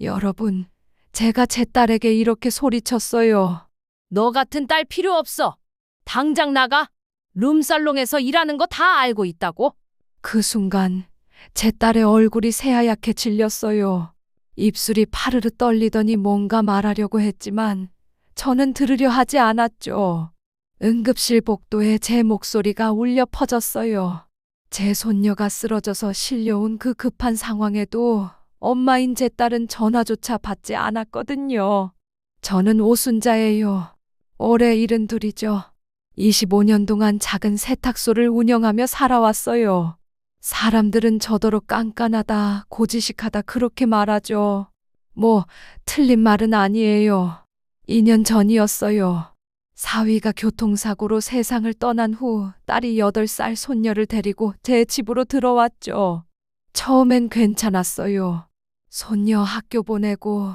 여러분, 제가 제 딸에게 이렇게 소리쳤어요. 너 같은 딸 필요 없어. 당장 나가. 룸살롱에서 일하는 거 다 알고 있다고. 그 순간 제 딸의 얼굴이 새하얗게 질렸어요. 입술이 파르르 떨리더니 뭔가 말하려고 했지만 저는 들으려 하지 않았죠. 응급실 복도에 제 목소리가 울려 퍼졌어요. 제 손녀가 쓰러져서 실려온 그 급한 상황에도 엄마인 제 딸은 전화조차 받지 않았거든요. 저는 오순자예요. 올해 72이죠. 25년 동안 작은 세탁소를 운영하며 살아왔어요. 사람들은 저더러 깐깐하다, 고지식하다 그렇게 말하죠. 뭐, 틀린 말은 아니에요. 2년 전이었어요. 사위가 교통사고로 세상을 떠난 후 딸이 8살 손녀를 데리고 제 집으로 들어왔죠. 처음엔 괜찮았어요. 손녀 학교 보내고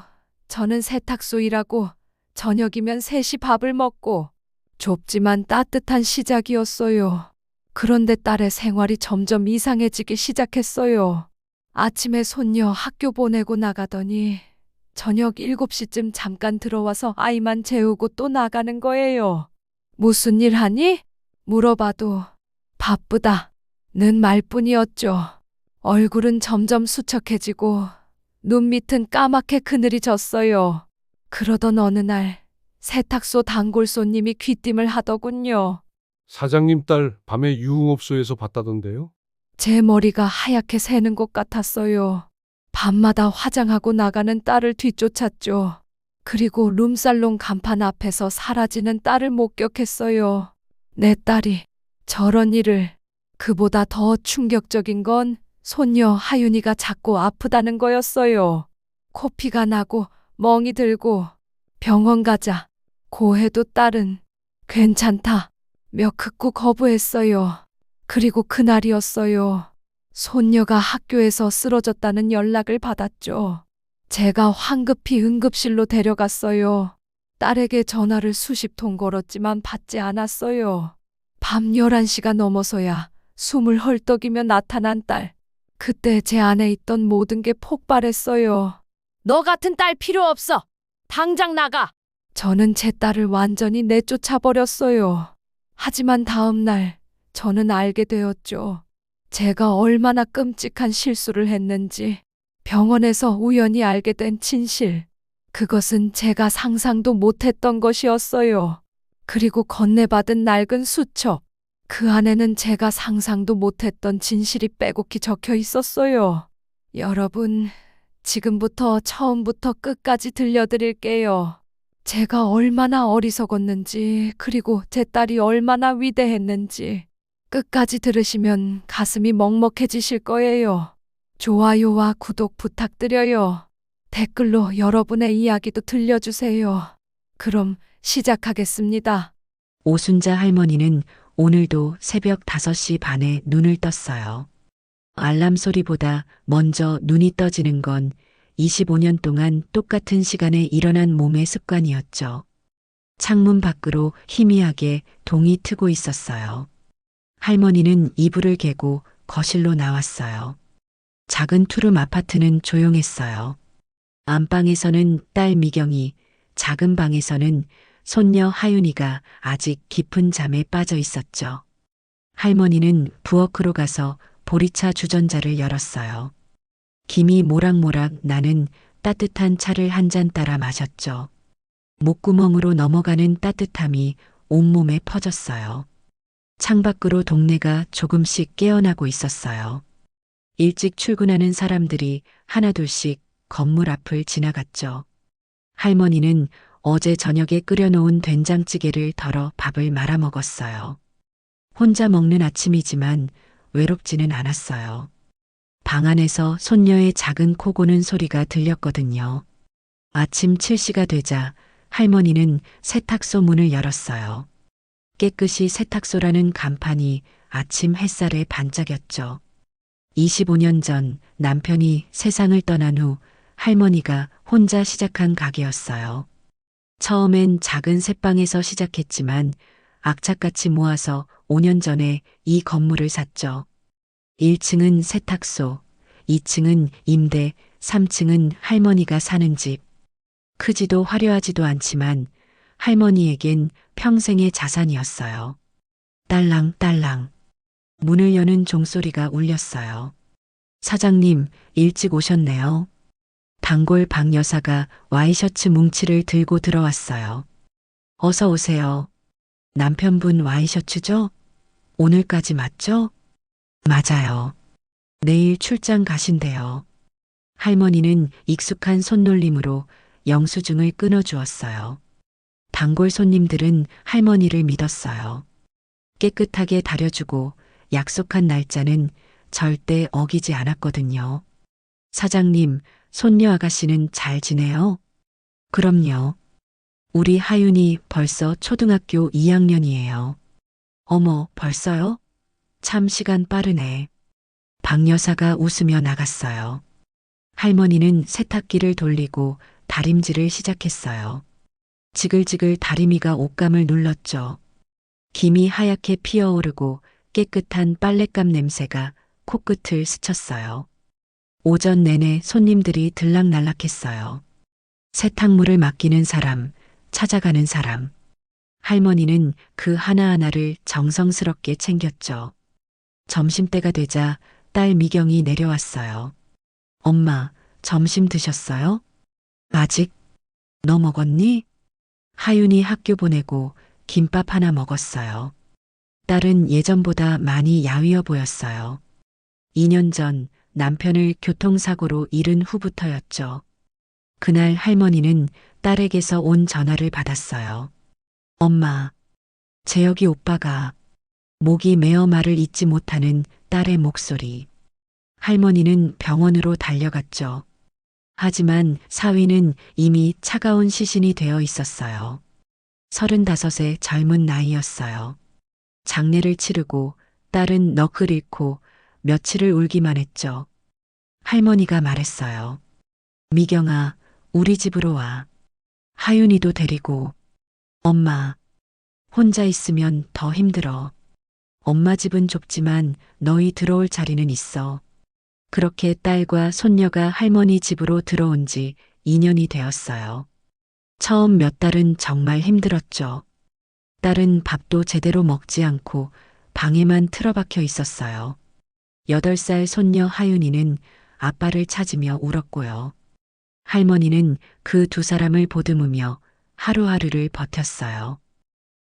저는 세탁소 일하고 저녁이면 셋이 밥을 먹고 좁지만 따뜻한 시작이었어요. 그런데 딸의 생활이 점점 이상해지기 시작했어요. 아침에 손녀 학교 보내고 나가더니 저녁 7시쯤 잠깐 들어와서 아이만 재우고 또 나가는 거예요. 무슨 일 하니? 물어봐도 바쁘다는 말뿐이었죠. 얼굴은 점점 수척해지고 눈 밑은 까맣게 그늘이 졌어요. 그러던 어느 날 세탁소 단골 손님이 귀띔을 하더군요. 사장님 딸 밤에 유흥업소에서 봤다던데요? 제 머리가 하얗게 새는 것 같았어요. 밤마다 화장하고 나가는 딸을 뒤쫓았죠. 그리고 룸살롱 간판 앞에서 사라지는 딸을 목격했어요. 내 딸이 저런 일을. 그보다 더 충격적인 건 손녀 하윤이가 자꾸 아프다는 거였어요. 코피가 나고 멍이 들고 병원 가자 고해도 딸은 괜찮다 며 극구 거부했어요. 그리고 그날이었어요. 손녀가 학교에서 쓰러졌다는 연락을 받았죠. 제가 황급히 응급실로 데려갔어요. 딸에게 전화를 수십 통 걸었지만 받지 않았어요. 밤 11시가 넘어서야 숨을 헐떡이며 나타난 딸. 그때 제 안에 있던 모든 게 폭발했어요. 너 같은 딸 필요 없어. 당장 나가. 저는 제 딸을 완전히 내쫓아 버렸어요. 하지만 다음 날 저는 알게 되었죠. 제가 얼마나 끔찍한 실수를 했는지. 병원에서 우연히 알게 된 진실. 그것은 제가 상상도 못했던 것이었어요. 그리고 건네받은 낡은 수첩. 그 안에는 제가 상상도 못했던 진실이 빼곡히 적혀 있었어요. 여러분, 지금부터 처음부터 끝까지 들려드릴게요. 제가 얼마나 어리석었는지, 그리고 제 딸이 얼마나 위대했는지. 끝까지 들으시면 가슴이 먹먹해지실 거예요. 좋아요와 구독 부탁드려요. 댓글로 여러분의 이야기도 들려주세요. 그럼 시작하겠습니다. 오순자 할머니는 오늘도 새벽 5시 반에 눈을 떴어요. 알람 소리보다 먼저 눈이 떠지는 건 25년 동안 똑같은 시간에 일어난 몸의 습관이었죠. 창문 밖으로 희미하게 동이 트고 있었어요. 할머니는 이불을 개고 거실로 나왔어요. 작은 투룸 아파트는 조용했어요. 안방에서는 딸 미경이, 작은 방에서는 손녀 하윤이가 아직 깊은 잠에 빠져 있었죠. 할머니는 부엌으로 가서 보리차 주전자를 열었어요. 김이 모락모락 나는 따뜻한 차를 한 잔 따라 마셨죠. 목구멍으로 넘어가는 따뜻함이 온몸에 퍼졌어요. 창밖으로 동네가 조금씩 깨어나고 있었어요. 일찍 출근하는 사람들이 하나둘씩 건물 앞을 지나갔죠. 할머니는 어제 저녁에 끓여놓은 된장찌개를 덜어 밥을 말아 먹었어요. 혼자 먹는 아침이지만 외롭지는 않았어요. 방 안에서 손녀의 작은 코 고는 소리가 들렸거든요. 아침 7시가 되자 할머니는 세탁소 문을 열었어요. 깨끗이 세탁소라는 간판이 아침 햇살에 반짝였죠. 25년 전 남편이 세상을 떠난 후 할머니가 혼자 시작한 가게였어요. 처음엔 작은 새방에서 시작했지만 악착같이 모아서 5년 전에 이 건물을 샀죠. 1층은 세탁소, 2층은 임대, 3층은 할머니가 사는 집. 크지도 화려하지도 않지만 할머니에겐 평생의 자산이었어요. 딸랑딸랑. 문을 여는 종소리가 울렸어요. 사장님, 일찍 오셨네요. 단골 박 여사가 와이셔츠 뭉치를 들고 들어왔어요. 어서 오세요. 남편분 와이셔츠죠? 오늘까지 맞죠? 맞아요. 내일 출장 가신대요. 할머니는 익숙한 손놀림으로 영수증을 끊어주었어요. 단골 손님들은 할머니를 믿었어요. 깨끗하게 다려주고 약속한 날짜는 절대 어기지 않았거든요. 사장님, 손녀 아가씨는 잘 지내요? 그럼요. 우리 하윤이 벌써 초등학교 2학년이에요. 어머, 벌써요? 참 시간 빠르네. 박 여사가 웃으며 나갔어요. 할머니는 세탁기를 돌리고 다림질을 시작했어요. 지글지글 다리미가 옷감을 눌렀죠. 김이 하얗게 피어오르고 깨끗한 빨랫감 냄새가 코끝을 스쳤어요. 오전 내내 손님들이 들락날락했어요. 세탁물을 맡기는 사람, 찾아가는 사람. 할머니는 그 하나하나를 정성스럽게 챙겼죠. 점심때가 되자 딸 미경이 내려왔어요. 엄마, 점심 드셨어요? 아직? 너 먹었니? 하윤이 학교 보내고 김밥 하나 먹었어요. 딸은 예전보다 많이 야위어 보였어요. 2년 전 남편을 교통사고로 잃은 후부터였죠. 그날 할머니는 딸에게서 온 전화를 받았어요. 엄마, 재혁이 오빠가. 목이 메어 말을 잇지 못하는 딸의 목소리. 할머니는 병원으로 달려갔죠. 하지만 사위는 이미 차가운 시신이 되어 있었어요. 35의 젊은 나이였어요. 장례를 치르고 딸은 넋을 잃고 며칠을 울기만 했죠. 할머니가 말했어요. 미경아, 우리 집으로 와. 하윤이도 데리고. 엄마, 혼자 있으면 더 힘들어. 엄마 집은 좁지만 너희 들어올 자리는 있어. 그렇게 딸과 손녀가 할머니 집으로 들어온 지 2년이 되었어요. 처음 몇 달은 정말 힘들었죠. 딸은 밥도 제대로 먹지 않고 방에만 틀어박혀 있었어요. 8살 손녀 하윤이는 아빠를 찾으며 울었고요. 할머니는 그 두 사람을 보듬으며 하루하루를 버텼어요.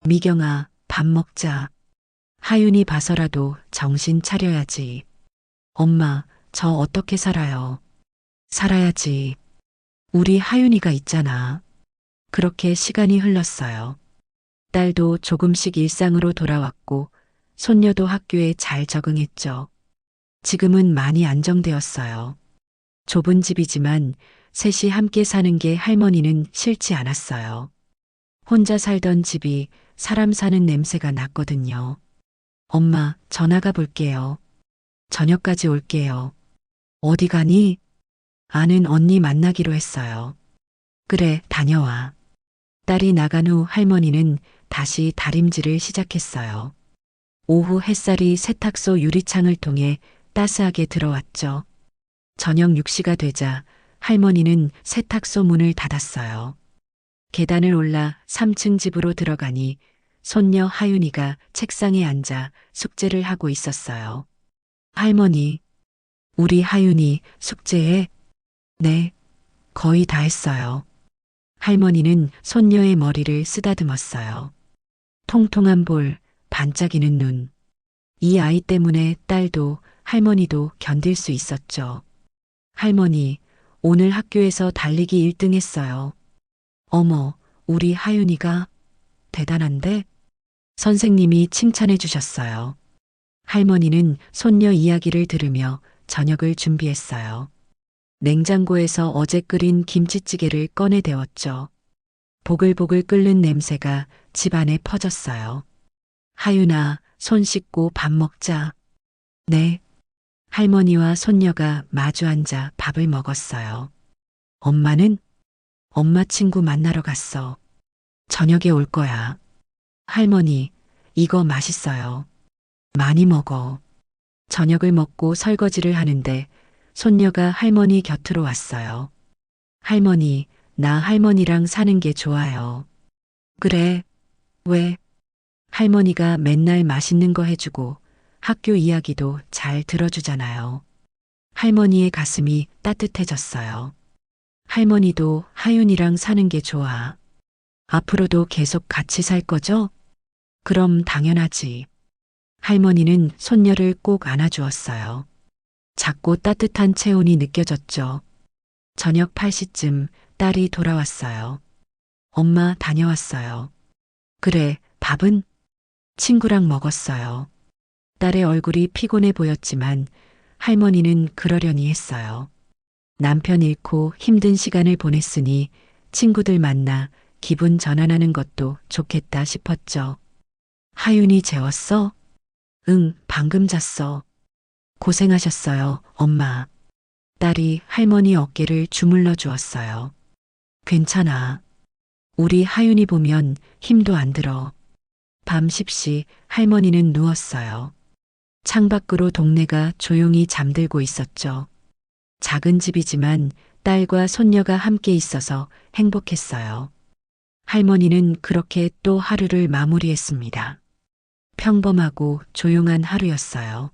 미경아, 밥 먹자. 하윤이 봐서라도 정신 차려야지. 엄마, 저 어떻게 살아요? 살아야지. 우리 하윤이가 있잖아. 그렇게 시간이 흘렀어요. 딸도 조금씩 일상으로 돌아왔고 손녀도 학교에 잘 적응했죠. 지금은 많이 안정되었어요. 좁은 집이지만 셋이 함께 사는 게 할머니는 싫지 않았어요. 혼자 살던 집이 사람 사는 냄새가 났거든요. 엄마, 저 나가 볼게요. 저녁까지 올게요. 어디 가니? 아는 언니 만나기로 했어요. 그래, 다녀와. 딸이 나간 후 할머니는 다시 다림질을 시작했어요. 오후 햇살이 세탁소 유리창을 통해 따스하게 들어왔죠. 저녁 6시가 되자 할머니는 세탁소 문을 닫았어요. 계단을 올라 3층 집으로 들어가니 손녀 하윤이가 책상에 앉아 숙제를 하고 있었어요. 할머니, 우리 하윤이 숙제해? 네, 거의 다 했어요. 할머니는 손녀의 머리를 쓰다듬었어요. 통통한 볼, 반짝이는 눈. 이 아이 때문에 딸도 할머니도 견딜 수 있었죠. 할머니, 오늘 학교에서 달리기 1등 했어요. 어머, 우리 하윤이가 대단한데? 선생님이 칭찬해 주셨어요. 할머니는 손녀 이야기를 들으며 저녁을 준비했어요. 냉장고에서 어제 끓인 김치찌개를 꺼내 데웠죠. 보글보글 끓는 냄새가 집안에 퍼졌어요. 하윤아, 손 씻고 밥 먹자. 네. 할머니와 손녀가 마주 앉아 밥을 먹었어요. 엄마는? 엄마 친구 만나러 갔어. 저녁에 올 거야. 할머니, 이거 맛있어요. 많이 먹어. 저녁을 먹고 설거지를 하는데 손녀가 할머니 곁으로 왔어요. 할머니, 나 할머니랑 사는 게 좋아요. 그래? 왜? 할머니가 맨날 맛있는 거 해주고 학교 이야기도 잘 들어주잖아요. 할머니의 가슴이 따뜻해졌어요. 할머니도 하윤이랑 사는 게 좋아. 앞으로도 계속 같이 살 거죠? 그럼 당연하지. 할머니는 손녀를 꼭 안아주었어요. 작고 따뜻한 체온이 느껴졌죠. 저녁 8시쯤 딸이 돌아왔어요. 엄마 다녀왔어요. 그래, 밥은? 친구랑 먹었어요. 딸의 얼굴이 피곤해 보였지만 할머니는 그러려니 했어요. 남편 잃고 힘든 시간을 보냈으니 친구들 만나 기분 전환하는 것도 좋겠다 싶었죠. 하윤이 재웠어? 응, 방금 잤어. 고생하셨어요, 엄마. 딸이 할머니 어깨를 주물러 주었어요. 괜찮아. 우리 하윤이 보면 힘도 안 들어. 밤 10시 할머니는 누웠어요. 창밖으로 동네가 조용히 잠들고 있었죠. 작은 집이지만 딸과 손녀가 함께 있어서 행복했어요. 할머니는 그렇게 또 하루를 마무리했습니다. 평범하고 조용한 하루였어요.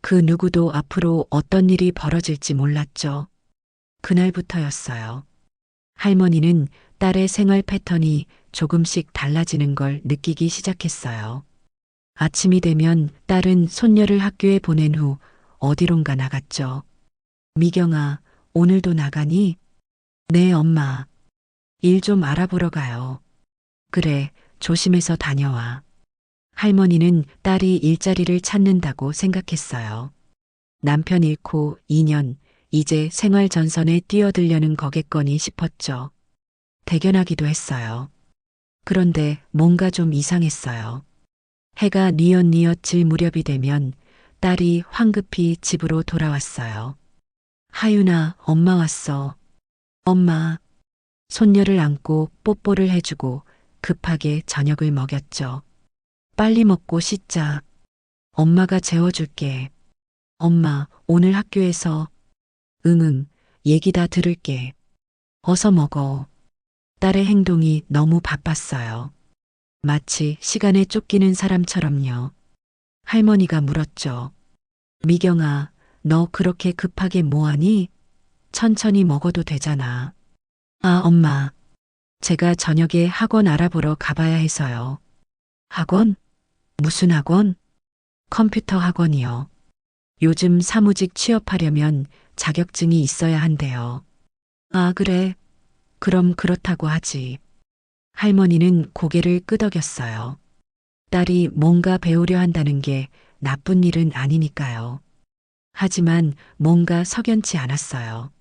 그 누구도 앞으로 어떤 일이 벌어질지 몰랐죠. 그날부터였어요. 할머니는 딸의 생활 패턴이 조금씩 달라지는 걸 느끼기 시작했어요. 아침이 되면 딸은 손녀를 학교에 보낸 후 어디론가 나갔죠. 미경아, 오늘도 나가니? 네, 엄마. 일 좀 알아보러 가요. 그래, 조심해서 다녀와. 할머니는 딸이 일자리를 찾는다고 생각했어요. 남편 잃고 2년, 이제 생활 전선에 뛰어들려는 거겠거니 싶었죠. 대견하기도 했어요. 그런데 뭔가 좀 이상했어요. 해가 뉘엿뉘엿 질 무렵이 되면 딸이 황급히 집으로 돌아왔어요. 하윤아, 엄마 왔어. 엄마. 손녀를 안고 뽀뽀를 해주고 급하게 저녁을 먹였죠. 빨리 먹고 씻자. 엄마가 재워줄게. 엄마, 오늘 학교에서. 응응, 얘기 다 들을게. 어서 먹어. 딸의 행동이 너무 바빴어요. 마치 시간에 쫓기는 사람처럼요. 할머니가 물었죠. 미경아, 너 그렇게 급하게 뭐하니? 천천히 먹어도 되잖아. 아, 엄마. 제가 저녁에 학원 알아보러 가봐야 해서요. 학원? 무슨 학원? 컴퓨터 학원이요. 요즘 사무직 취업하려면 자격증이 있어야 한대요. 아, 그래. 그럼 그렇다고 하지. 할머니는 고개를 끄덕였어요. 딸이 뭔가 배우려 한다는 게 나쁜 일은 아니니까요. 하지만 뭔가 석연치 않았어요.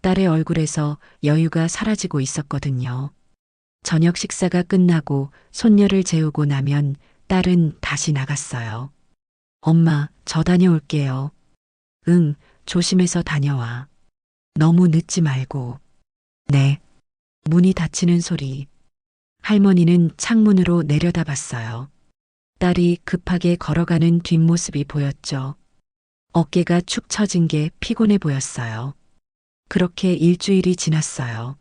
딸의 얼굴에서 여유가 사라지고 있었거든요. 저녁 식사가 끝나고 손녀를 재우고 나면 딸은 다시 나갔어요. 엄마, 저 다녀올게요. 응, 조심해서 다녀와. 너무 늦지 말고. 네. 문이 닫히는 소리. 할머니는 창문으로 내려다봤어요. 딸이 급하게 걸어가는 뒷모습이 보였죠. 어깨가 축 처진 게 피곤해 보였어요. 그렇게 일주일이 지났어요.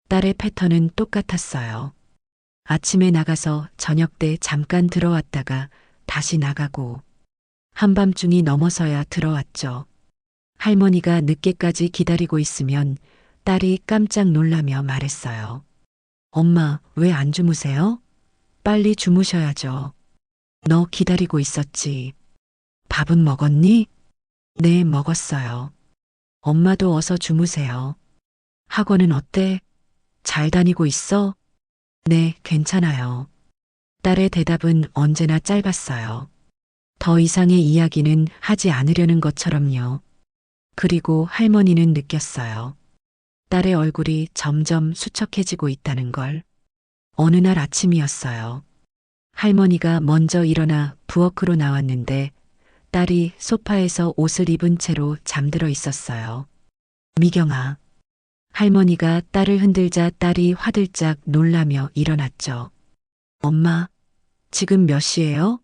딸의 패턴은 똑같았어요. 아침에 나가서 저녁 때 잠깐 들어왔다가 다시 나가고 한밤중이 넘어서야 들어왔죠. 할머니가 늦게까지 기다리고 있으면 딸이 깜짝 놀라며 말했어요. 엄마, 왜 안 주무세요? 빨리 주무셔야죠. 너 기다리고 있었지. 밥은 먹었니? 네, 먹었어요. 엄마도 어서 주무세요. 학원은 어때? 잘 다니고 있어? 네, 괜찮아요. 딸의 대답은 언제나 짧았어요. 더 이상의 이야기는 하지 않으려는 것처럼요. 그리고 할머니는 느꼈어요. 딸의 얼굴이 점점 수척해지고 있다는 걸. 어느 날 아침이었어요. 할머니가 먼저 일어나 부엌으로 나왔는데 딸이 소파에서 옷을 입은 채로 잠들어 있었어요. 미경아. 할머니가 딸을 흔들자 딸이 화들짝 놀라며 일어났죠. 엄마, 지금 몇 시예요?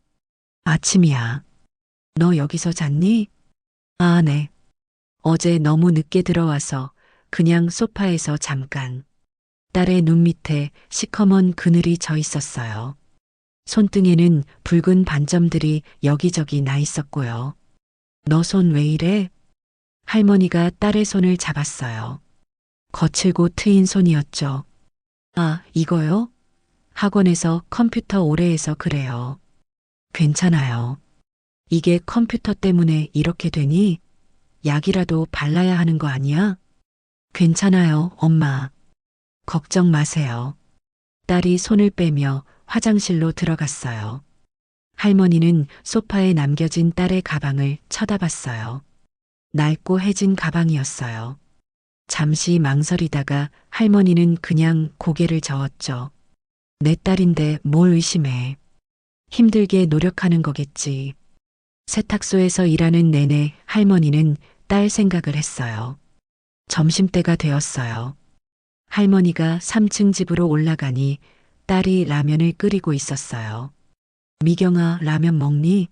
아침이야. 너 여기서 잤니? 아, 네. 어제 너무 늦게 들어와서 그냥 소파에서 잠깐. 딸의 눈 밑에 시커먼 그늘이 져 있었어요. 손등에는 붉은 반점들이 여기저기 나 있었고요. 너 손 왜 이래? 할머니가 딸의 손을 잡았어요. 거칠고 트인 손이었죠. 아, 이거요? 학원에서 컴퓨터 오래 해서 그래요. 괜찮아요. 이게 컴퓨터 때문에 이렇게 되니? 약이라도 발라야 하는 거 아니야? 괜찮아요, 엄마. 걱정 마세요. 딸이 손을 빼며 화장실로 들어갔어요. 할머니는 소파에 남겨진 딸의 가방을 쳐다봤어요. 낡고 해진 가방이었어요. 잠시 망설이다가 할머니는 그냥 고개를 저었죠. 내 딸인데 뭘 의심해. 힘들게 노력하는 거겠지. 세탁소에서 일하는 내내 할머니는 딸 생각을 했어요. 점심때가 되었어요. 할머니가 3층 집으로 올라가니 딸이 라면을 끓이고 있었어요. 미경아, 라면 먹니?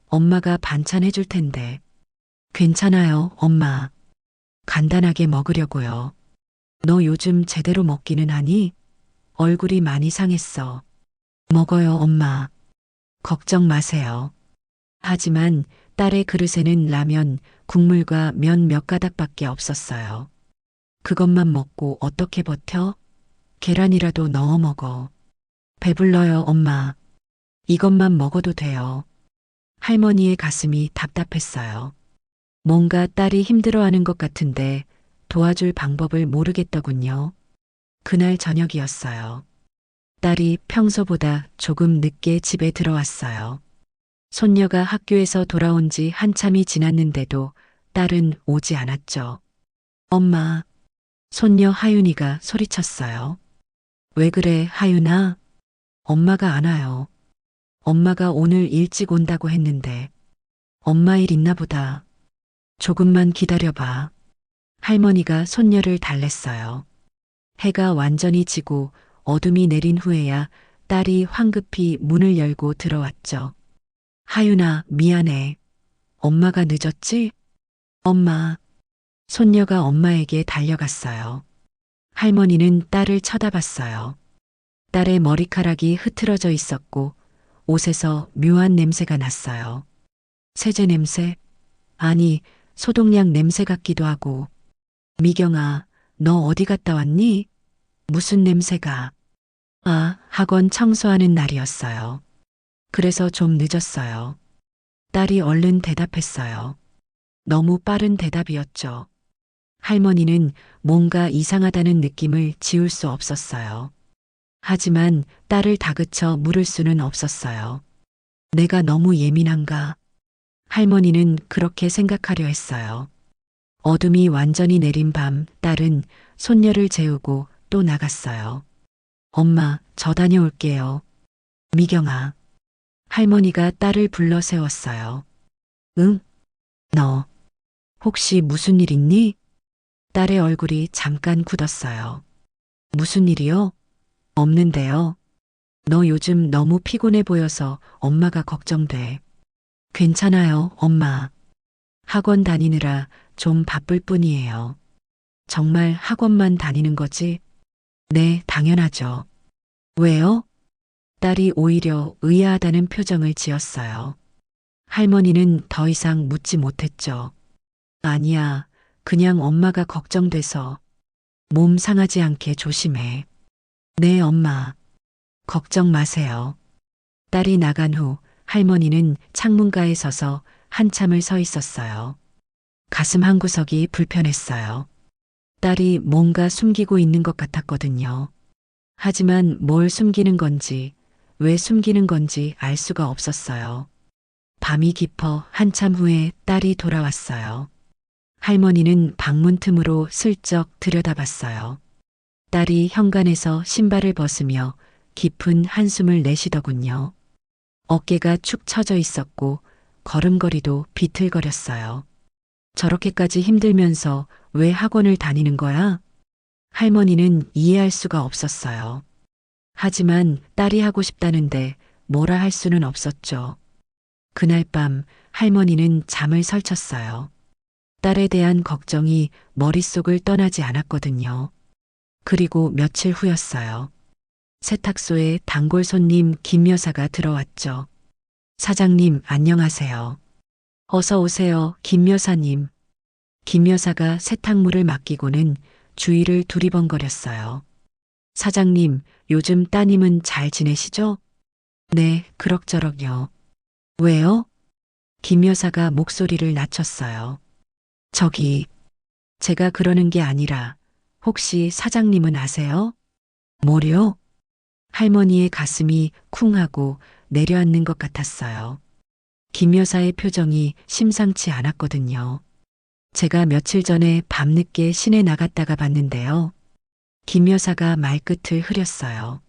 엄마가 반찬 해줄 텐데. 괜찮아요, 엄마. 간단하게 먹으려고요. 너 요즘 제대로 먹기는 하니? 얼굴이 많이 상했어. 먹어요, 엄마. 걱정 마세요. 하지만 딸의 그릇에는 라면, 국물과 면 몇 가닥밖에 없었어요. 그것만 먹고 어떻게 버텨? 계란이라도 넣어 먹어. 배불러요, 엄마. 이것만 먹어도 돼요. 할머니의 가슴이 답답했어요. 뭔가 딸이 힘들어하는 것 같은데 도와줄 방법을 모르겠더군요. 그날 저녁이었어요. 딸이 평소보다 조금 늦게 집에 들어왔어요. 손녀가 학교에서 돌아온 지 한참이 지났는데도 딸은 오지 않았죠. 엄마, 손녀 하윤이가 소리쳤어요. 왜 그래, 하윤아? 엄마가 안 와요. 엄마가 오늘 일찍 온다고 했는데. 엄마 일 있나 보다. 조금만 기다려봐. 할머니가 손녀를 달랬어요. 해가 완전히 지고 어둠이 내린 후에야 딸이 황급히 문을 열고 들어왔죠. 하윤아, 미안해. 엄마가 늦었지? 엄마. 손녀가 엄마에게 달려갔어요. 할머니는 딸을 쳐다봤어요. 딸의 머리카락이 흐트러져 있었고 옷에서 묘한 냄새가 났어요. 세제 냄새? 아니, 소독약 냄새 같기도 하고. 미경아, 너 어디 갔다 왔니? 무슨 냄새가? 아, 학원 청소하는 날이었어요. 그래서 좀 늦었어요. 딸이 얼른 대답했어요. 너무 빠른 대답이었죠. 할머니는 뭔가 이상하다는 느낌을 지울 수 없었어요. 하지만 딸을 다그쳐 물을 수는 없었어요. 내가 너무 예민한가? 할머니는 그렇게 생각하려 했어요. 어둠이 완전히 내린 밤, 딸은 손녀를 재우고 또 나갔어요. 엄마, 저 다녀올게요. 미경아. 할머니가 딸을 불러 세웠어요. 응? 너, 혹시 무슨 일 있니? 딸의 얼굴이 잠깐 굳었어요. 무슨 일이요? 없는데요. 너 요즘 너무 피곤해 보여서 엄마가 걱정돼. 괜찮아요, 엄마. 학원 다니느라 좀 바쁠 뿐이에요. 정말 학원만 다니는 거지? 네, 당연하죠. 왜요? 딸이 오히려 의아하다는 표정을 지었어요. 할머니는 더 이상 묻지 못했죠. 아니야, 그냥 엄마가 걱정돼서. 몸 상하지 않게 조심해. 네, 엄마. 걱정 마세요. 딸이 나간 후 할머니는 창문가에 서서 한참을 서 있었어요. 가슴 한구석이 불편했어요. 딸이 뭔가 숨기고 있는 것 같았거든요. 하지만 뭘 숨기는 건지, 왜 숨기는 건지 알 수가 없었어요. 밤이 깊어 한참 후에 딸이 돌아왔어요. 할머니는 방문 틈으로 슬쩍 들여다봤어요. 딸이 현관에서 신발을 벗으며 깊은 한숨을 내쉬더군요. 어깨가 축 처져 있었고 걸음걸이도 비틀거렸어요. 저렇게까지 힘들면서 왜 학원을 다니는 거야? 할머니는 이해할 수가 없었어요. 하지만 딸이 하고 싶다는데 뭐라 할 수는 없었죠. 그날 밤 할머니는 잠을 설쳤어요. 딸에 대한 걱정이 머릿속을 떠나지 않았거든요. 그리고 며칠 후였어요. 세탁소에 단골 손님 김 여사가 들어왔죠. 사장님, 안녕하세요. 어서 오세요, 김 여사님. 김 여사가 세탁물을 맡기고는 주위를 두리번거렸어요. 사장님, 요즘 따님은 잘 지내시죠? 네, 그럭저럭요. 왜요? 김 여사가 목소리를 낮췄어요. 저기, 제가 그러는 게 아니라 혹시 사장님은 아세요? 뭐요? 할머니의 가슴이 쿵하고 내려앉는 것 같았어요. 김 여사의 표정이 심상치 않았거든요. 제가 며칠 전에 밤늦게 시내 나갔다가 봤는데요. 김 여사가 말끝을 흐렸어요.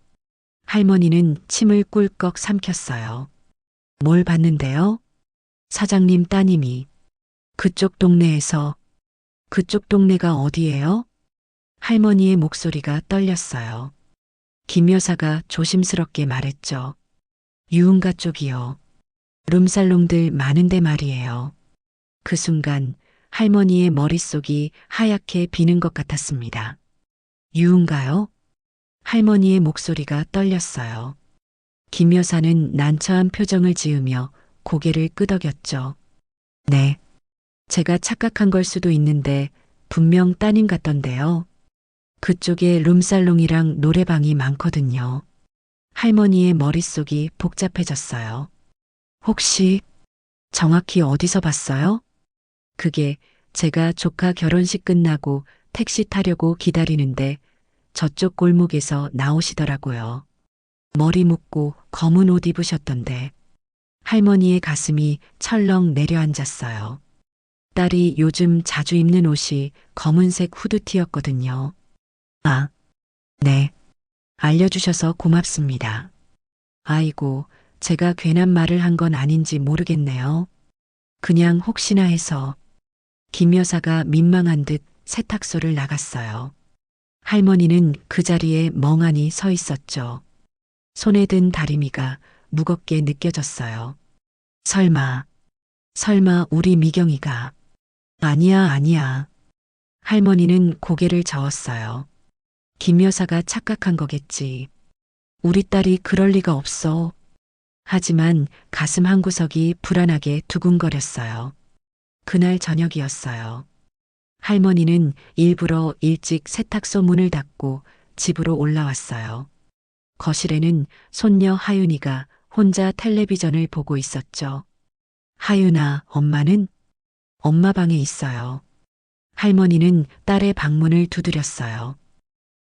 할머니는 침을 꿀꺽 삼켰어요. 뭘 봤는데요? 사장님 따님이. 그쪽 동네에서. 그쪽 동네가 어디예요? 할머니의 목소리가 떨렸어요. 김 여사가 조심스럽게 말했죠. 유흥가 쪽이요. 룸살롱들 많은데 말이에요. 그 순간 할머니의 머릿속이 하얗게 비는 것 같았습니다. 유흥가요? 할머니의 목소리가 떨렸어요. 김 여사는 난처한 표정을 지으며 고개를 끄덕였죠. 네. 제가 착각한 걸 수도 있는데 분명 따님 같던데요. 그쪽에 룸살롱이랑 노래방이 많거든요. 할머니의 머릿속이 복잡해졌어요. 혹시 정확히 어디서 봤어요? 그게 제가 조카 결혼식 끝나고 택시 타려고 기다리는데 저쪽 골목에서 나오시더라고요. 머리 묶고 검은 옷 입으셨던데. 할머니의 가슴이 철렁 내려앉았어요. 딸이 요즘 자주 입는 옷이 검은색 후드티였거든요. 아, 네. 알려주셔서 고맙습니다. 아이고, 제가 괜한 말을 한 건 아닌지 모르겠네요. 그냥 혹시나 해서. 김 여사가 민망한 듯 세탁소를 나갔어요. 할머니는 그 자리에 멍하니 서 있었죠. 손에 든 다리미가 무겁게 느껴졌어요. 설마 우리 미경이가. 아니야. 할머니는 고개를 저었어요. 김 여사가 착각한 거겠지. 우리 딸이 그럴 리가 없어. 하지만 가슴 한구석이 불안하게 두근거렸어요. 그날 저녁이었어요. 할머니는 일부러 일찍 세탁소 문을 닫고 집으로 올라왔어요. 거실에는 손녀 하윤이가 혼자 텔레비전을 보고 있었죠. 하윤아, 엄마는? 엄마 방에 있어요. 할머니는 딸의 방문을 두드렸어요.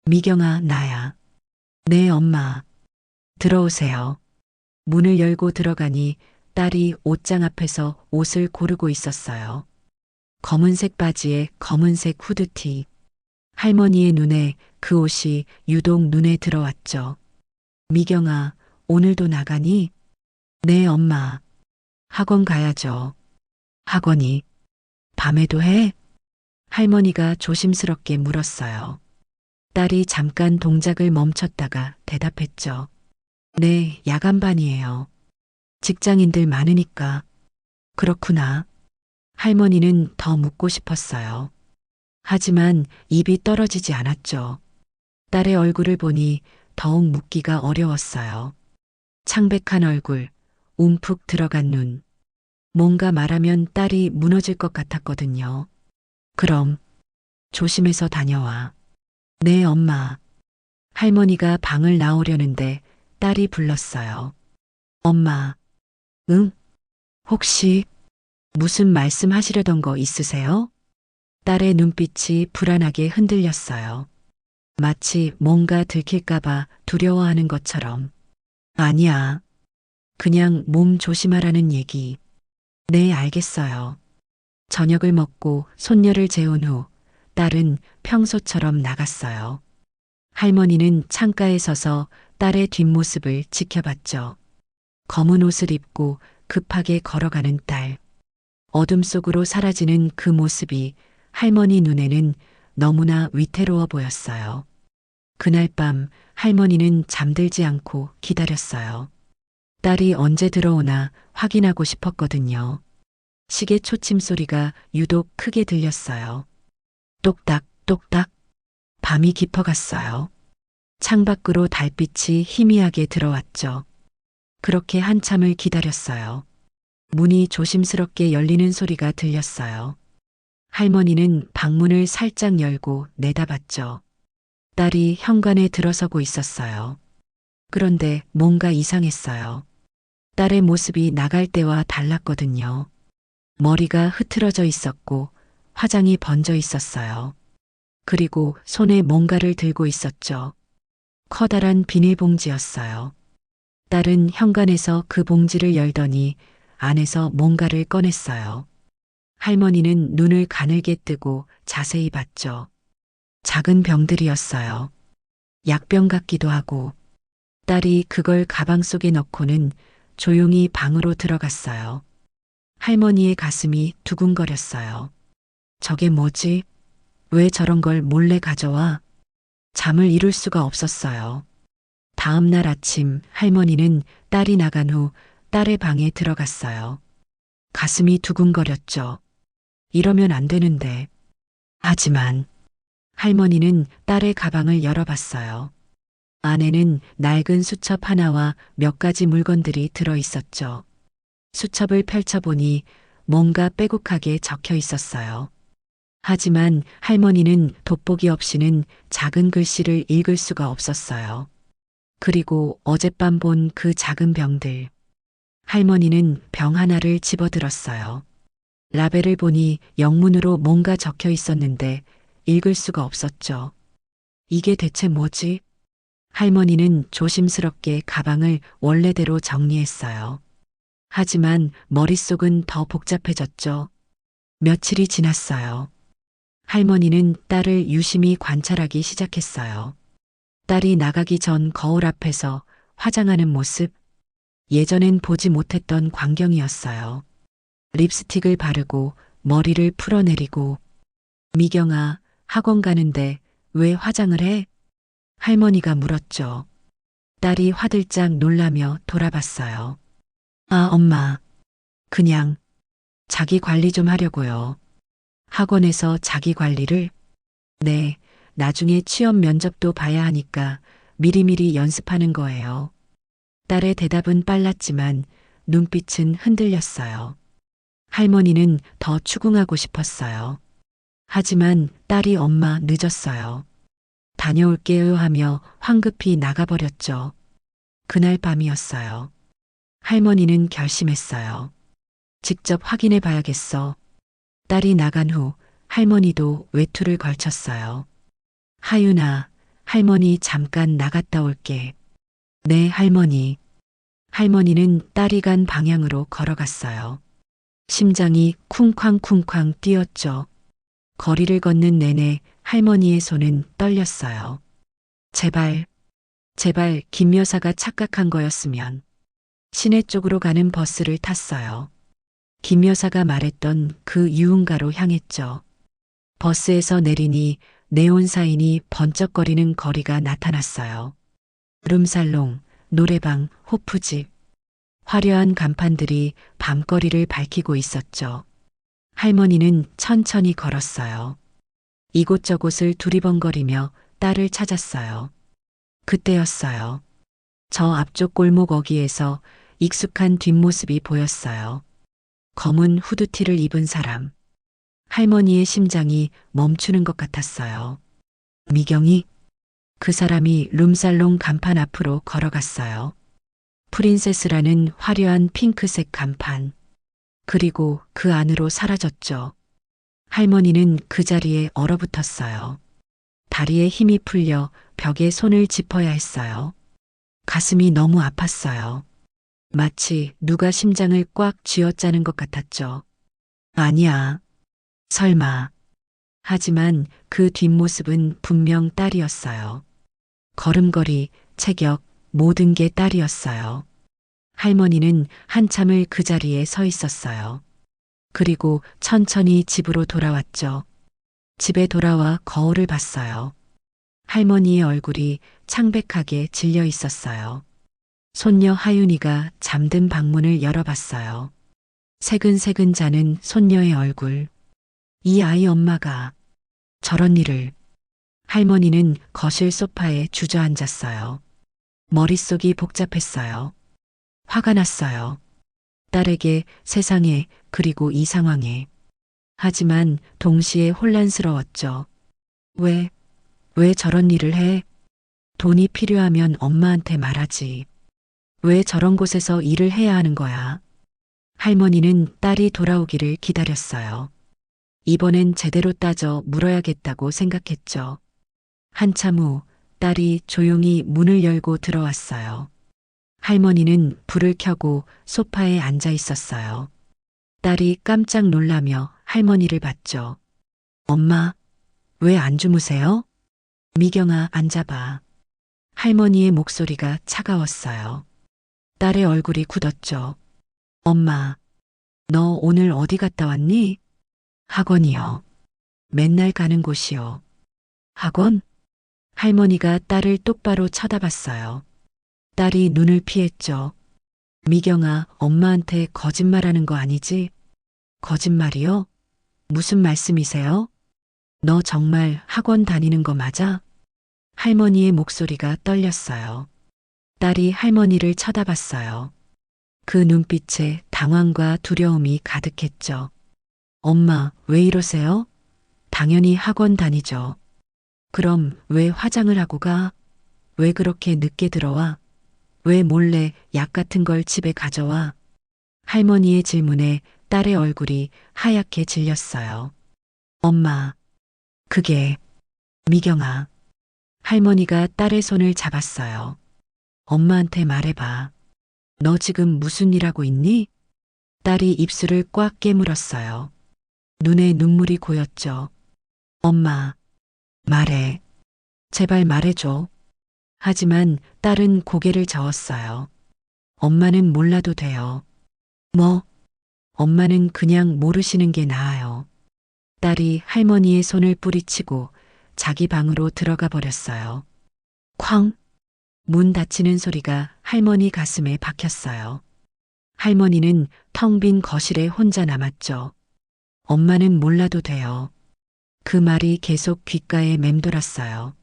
미경아, 나야. 네, 엄마. 들어오세요. 문을 열고 들어가니 딸이 옷장 앞에서 옷을 고르고 있었어요. 검은색 바지에 검은색 후드티. 할머니의 눈에 그 옷이 유독 눈에 들어왔죠. 미경아, 오늘도 나가니? 네, 엄마. 학원 가야죠. 학원이 밤에도 해? 할머니가 조심스럽게 물었어요. 딸이 잠깐 동작을 멈췄다가 대답했죠. 네, 야간반이에요. 직장인들 많으니까. 그렇구나. 할머니는 더 묻고 싶었어요. 하지만 입이 떨어지지 않았죠. 딸의 얼굴을 보니 더욱 묻기가 어려웠어요. 창백한 얼굴, 움푹 들어간 눈. 뭔가 말하면 딸이 무너질 것 같았거든요. 그럼 조심해서 다녀와. 네, 엄마. 할머니가 방을 나오려는데 딸이 불렀어요. 엄마. 응? 혹시 무슨 말씀하시려던 거 있으세요? 딸의 눈빛이 불안하게 흔들렸어요. 마치 뭔가 들킬까봐 두려워하는 것처럼. 아니야. 그냥 몸 조심하라는 얘기. 네, 알겠어요. 저녁을 먹고 손녀를 재운 후 딸은 평소처럼 나갔어요. 할머니는 창가에 서서 딸의 뒷모습을 지켜봤죠. 검은 옷을 입고 급하게 걸어가는 딸. 어둠 속으로 사라지는 그 모습이 할머니 눈에는 너무나 위태로워 보였어요. 그날 밤 할머니는 잠들지 않고 기다렸어요. 딸이 언제 들어오나 확인하고 싶었거든요. 시계 초침 소리가 유독 크게 들렸어요. 똑딱, 똑딱. 밤이 깊어갔어요. 창밖으로 달빛이 희미하게 들어왔죠. 그렇게 한참을 기다렸어요. 문이 조심스럽게 열리는 소리가 들렸어요. 할머니는 방문을 살짝 열고 내다봤죠. 딸이 현관에 들어서고 있었어요. 그런데 뭔가 이상했어요. 딸의 모습이 나갈 때와 달랐거든요. 머리가 흐트러져 있었고 화장이 번져 있었어요. 그리고 손에 뭔가를 들고 있었죠. 커다란 비닐봉지였어요. 딸은 현관에서 그 봉지를 열더니 안에서 뭔가를 꺼냈어요. 할머니는 눈을 가늘게 뜨고 자세히 봤죠. 작은 병들이었어요. 약병 같기도 하고. 딸이 그걸 가방 속에 넣고는 조용히 방으로 들어갔어요. 할머니의 가슴이 두근거렸어요. 저게 뭐지? 왜 저런 걸 몰래 가져와? 잠을 이룰 수가 없었어요. 다음 날 아침 할머니는 딸이 나간 후 딸의 방에 들어갔어요. 가슴이 두근거렸죠. 이러면 안 되는데. 하지만 할머니는 딸의 가방을 열어봤어요. 안에는 낡은 수첩 하나와 몇 가지 물건들이 들어 있었죠. 수첩을 펼쳐보니 뭔가 빼곡하게 적혀 있었어요. 하지만 할머니는 돋보기 없이는 작은 글씨를 읽을 수가 없었어요. 그리고 어젯밤 본 그 작은 병들. 할머니는 병 하나를 집어들었어요. 라벨을 보니 영문으로 뭔가 적혀 있었는데 읽을 수가 없었죠. 이게 대체 뭐지? 할머니는 조심스럽게 가방을 원래대로 정리했어요. 하지만 머릿속은 더 복잡해졌죠. 며칠이 지났어요. 할머니는 딸을 유심히 관찰하기 시작했어요. 딸이 나가기 전 거울 앞에서 화장하는 모습, 예전엔 보지 못했던 광경이었어요. 립스틱을 바르고 머리를 풀어내리고, 미경아, 학원 가는데 왜 화장을 해? 할머니가 물었죠. 딸이 화들짝 놀라며 돌아봤어요. 아, 엄마. 그냥 자기 관리 좀 하려고요. 학원에서 자기 관리를? 네, 나중에 취업 면접도 봐야 하니까 미리미리 연습하는 거예요. 딸의 대답은 빨랐지만 눈빛은 흔들렸어요. 할머니는 더 추궁하고 싶었어요. 하지만 딸이 엄마 늦었어요. 다녀올게요 하며 황급히 나가버렸죠. 그날 밤이었어요. 할머니는 결심했어요. 직접 확인해 봐야겠어. 딸이 나간 후 할머니도 외투를 걸쳤어요. 하윤아, 할머니 잠깐 나갔다 올게. 네, 할머니. 할머니는 딸이 간 방향으로 걸어갔어요. 심장이 쿵쾅쿵쾅 뛰었죠. 거리를 걷는 내내 할머니의 손은 떨렸어요. 제발, 제발 김 여사가 착각한 거였으면. 시내 쪽으로 가는 버스를 탔어요. 김 여사가 말했던 그 유흥가로 향했죠. 버스에서 내리니 네온 사인이 번쩍거리는 거리가 나타났어요. 룸살롱, 노래방, 호프집. 화려한 간판들이 밤거리를 밝히고 있었죠. 할머니는 천천히 걸었어요. 이곳저곳을 두리번거리며 딸을 찾았어요. 그때였어요. 저 앞쪽 골목 어귀에서 익숙한 뒷모습이 보였어요. 검은 후드티를 입은 사람. 할머니의 심장이 멈추는 것 같았어요. 미경이? 그 사람이 룸살롱 간판 앞으로 걸어갔어요. 프린세스라는 화려한 핑크색 간판. 그리고 그 안으로 사라졌죠. 할머니는 그 자리에 얼어붙었어요. 다리에 힘이 풀려 벽에 손을 짚어야 했어요. 가슴이 너무 아팠어요. 마치 누가 심장을 꽉 쥐어짜는 것 같았죠. 아니야. 설마. 하지만 그 뒷모습은 분명 딸이었어요. 걸음걸이, 체격, 모든 게 딸이었어요. 할머니는 한참을 그 자리에 서 있었어요. 그리고 천천히 집으로 돌아왔죠. 집에 돌아와 거울을 봤어요. 할머니의 얼굴이 창백하게 질려 있었어요. 손녀 하윤이가 잠든 방문을 열어봤어요. 새근새근 자는 손녀의 얼굴. 이 아이 엄마가 저런 일을. 할머니는 거실 소파에 주저앉았어요. 머릿속이 복잡했어요. 화가 났어요. 딸에게, 세상에, 그리고 이 상황에. 하지만 동시에 혼란스러웠죠. 왜 저런 일을 해? 돈이 필요하면 엄마한테 말하지. 왜 저런 곳에서 일을 해야 하는 거야? 할머니는 딸이 돌아오기를 기다렸어요. 이번엔 제대로 따져 물어야겠다고 생각했죠. 한참 후 딸이 조용히 문을 열고 들어왔어요. 할머니는 불을 켜고 소파에 앉아 있었어요. 딸이 깜짝 놀라며 할머니를 봤죠. 엄마, 왜 안 주무세요? 미경아, 앉아봐. 할머니의 목소리가 차가웠어요. 딸의 얼굴이 굳었죠. 엄마, 너 오늘 어디 갔다 왔니? 학원이요. 맨날 가는 곳이요. 학원? 할머니가 딸을 똑바로 쳐다봤어요. 딸이 눈을 피했죠. 미경아, 엄마한테 거짓말하는 거 아니지? 거짓말이요? 무슨 말씀이세요? 너 정말 학원 다니는 거 맞아? 할머니의 목소리가 떨렸어요. 딸이 할머니를 쳐다봤어요. 그 눈빛에 당황과 두려움이 가득했죠. 엄마, 왜 이러세요? 당연히 학원 다니죠. 그럼 왜 화장을 하고 가? 왜 그렇게 늦게 들어와? 왜 몰래 약 같은 걸 집에 가져와? 할머니의 질문에 딸의 얼굴이 하얗게 질렸어요. 엄마, 그게, 미경아. 할머니가 딸의 손을 잡았어요. 엄마한테 말해봐. 너 지금 무슨 일 하고 있니? 딸이 입술을 꽉 깨물었어요. 눈에 눈물이 고였죠. 엄마, 말해. 제발 말해줘. 하지만 딸은 고개를 저었어요. 엄마는 몰라도 돼요. 뭐? 엄마는 그냥 모르시는 게 나아요. 딸이 할머니의 손을 뿌리치고 자기 방으로 들어가 버렸어요. 쾅! 문 닫히는 소리가 할머니 가슴에 박혔어요. 할머니는 텅 빈 거실에 혼자 남았죠. 엄마는 몰라도 돼요. 그 말이 계속 귓가에 맴돌았어요.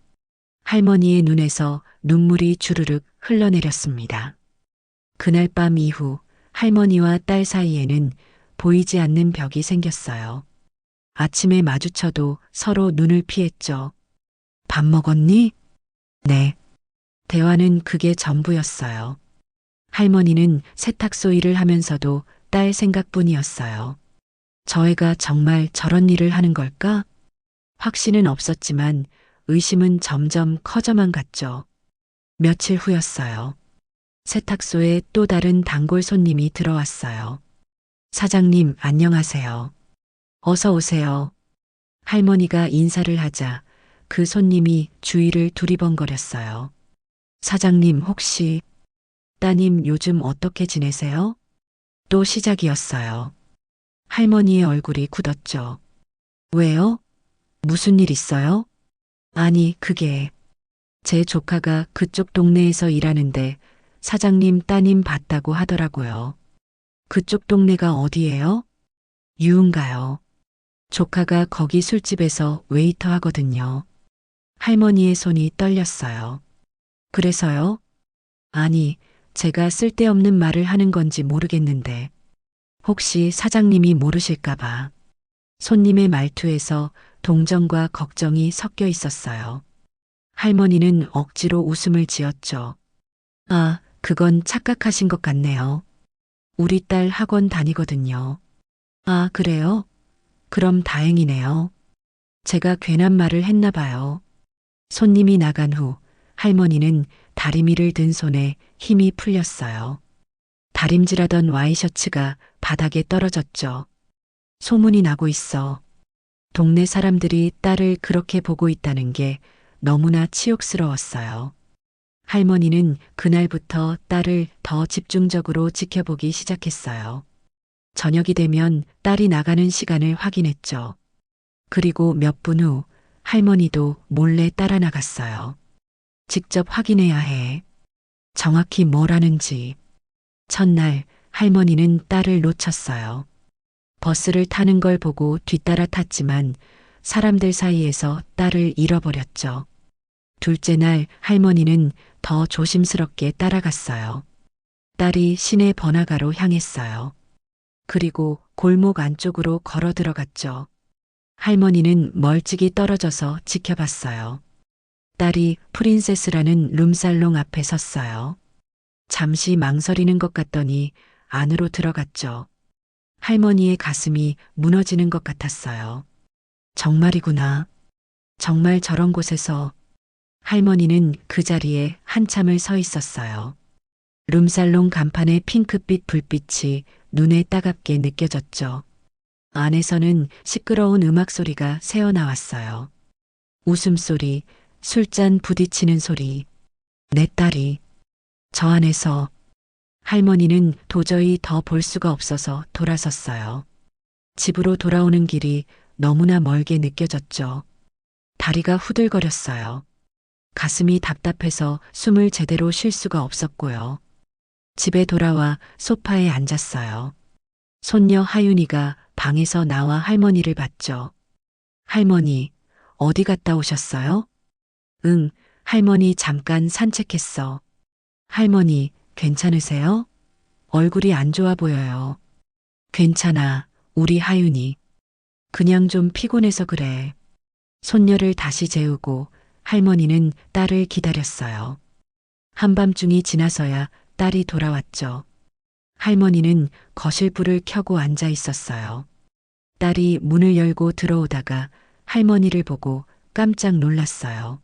할머니의 눈에서 눈물이 주르륵 흘러내렸습니다. 그날 밤 이후 할머니와 딸 사이에는 보이지 않는 벽이 생겼어요. 아침에 마주쳐도 서로 눈을 피했죠. 밥 먹었니? 네. 대화는 그게 전부였어요. 할머니는 세탁소 일을 하면서도 딸 생각뿐이었어요. 저 애가 정말 저런 일을 하는 걸까? 확신은 없었지만 의심은 점점 커져만 갔죠. 며칠 후였어요. 세탁소에 또 다른 단골 손님이 들어왔어요. 사장님, 안녕하세요. 어서 오세요. 할머니가 인사를 하자 그 손님이 주위를 두리번거렸어요. 사장님, 혹시 따님 요즘 어떻게 지내세요? 또 시작이었어요. 할머니의 얼굴이 굳었죠. 왜요? 무슨 일 있어요? 아니, 그게 제 조카가 그쪽 동네에서 일하는데 사장님 따님 봤다고 하더라고요. 그쪽 동네가 어디예요? 유흥가요. 조카가 거기 술집에서 웨이터 하거든요. 할머니의 손이 떨렸어요. 그래서요? 아니, 제가 쓸데없는 말을 하는 건지 모르겠는데 혹시 사장님이 모르실까봐. 손님의 말투에서 동정과 걱정이 섞여 있었어요. 할머니는 억지로 웃음을 지었죠. 아, 그건 착각하신 것 같네요. 우리 딸 학원 다니거든요. 아, 그래요? 그럼 다행이네요. 제가 괜한 말을 했나 봐요. 손님이 나간 후 할머니는 다리미를 든 손에 힘이 풀렸어요. 다림질하던 와이셔츠가 바닥에 떨어졌죠. 소문이 나고 있어. 동네 사람들이 딸을 그렇게 보고 있다는 게 너무나 치욕스러웠어요. 할머니는 그날부터 딸을 더 집중적으로 지켜보기 시작했어요. 저녁이 되면 딸이 나가는 시간을 확인했죠. 그리고 몇 분 후 할머니도 몰래 따라 나갔어요. 직접 확인해야 해. 정확히 뭘 하는지. 첫날 할머니는 딸을 놓쳤어요. 버스를 타는 걸 보고 뒤따라 탔지만 사람들 사이에서 딸을 잃어버렸죠. 둘째 날 할머니는 더 조심스럽게 따라갔어요. 딸이 시내 번화가로 향했어요. 그리고 골목 안쪽으로 걸어 들어갔죠. 할머니는 멀찍이 떨어져서 지켜봤어요. 딸이 프린세스라는 룸살롱 앞에 섰어요. 잠시 망설이는 것 같더니 안으로 들어갔죠. 할머니의 가슴이 무너지는 것 같았어요. 정말이구나. 정말 저런 곳에서. 할머니는 그 자리에 한참을 서 있었어요. 룸살롱 간판의 핑크빛 불빛이 눈에 따갑게 느껴졌죠. 안에서는 시끄러운 음악 소리가 새어나왔어요. 웃음소리, 술잔 부딪히는 소리. 내 딸이. 저 안에서. 할머니는 도저히 더 볼 수가 없어서 돌아섰어요. 집으로 돌아오는 길이 너무나 멀게 느껴졌죠. 다리가 후들거렸어요. 가슴이 답답해서 숨을 제대로 쉴 수가 없었고요. 집에 돌아와 소파에 앉았어요. 손녀 하윤이가 방에서 나와 할머니를 봤죠. 할머니, 어디 갔다 오셨어요? 응, 할머니 잠깐 산책했어. 할머니, 괜찮으세요? 얼굴이 안 좋아 보여요. 괜찮아, 우리 하윤이. 그냥 좀 피곤해서 그래. 손녀를 다시 재우고 할머니는 딸을 기다렸어요. 한밤중이 지나서야 딸이 돌아왔죠. 할머니는 거실 불을 켜고 앉아 있었어요. 딸이 문을 열고 들어오다가 할머니를 보고 깜짝 놀랐어요.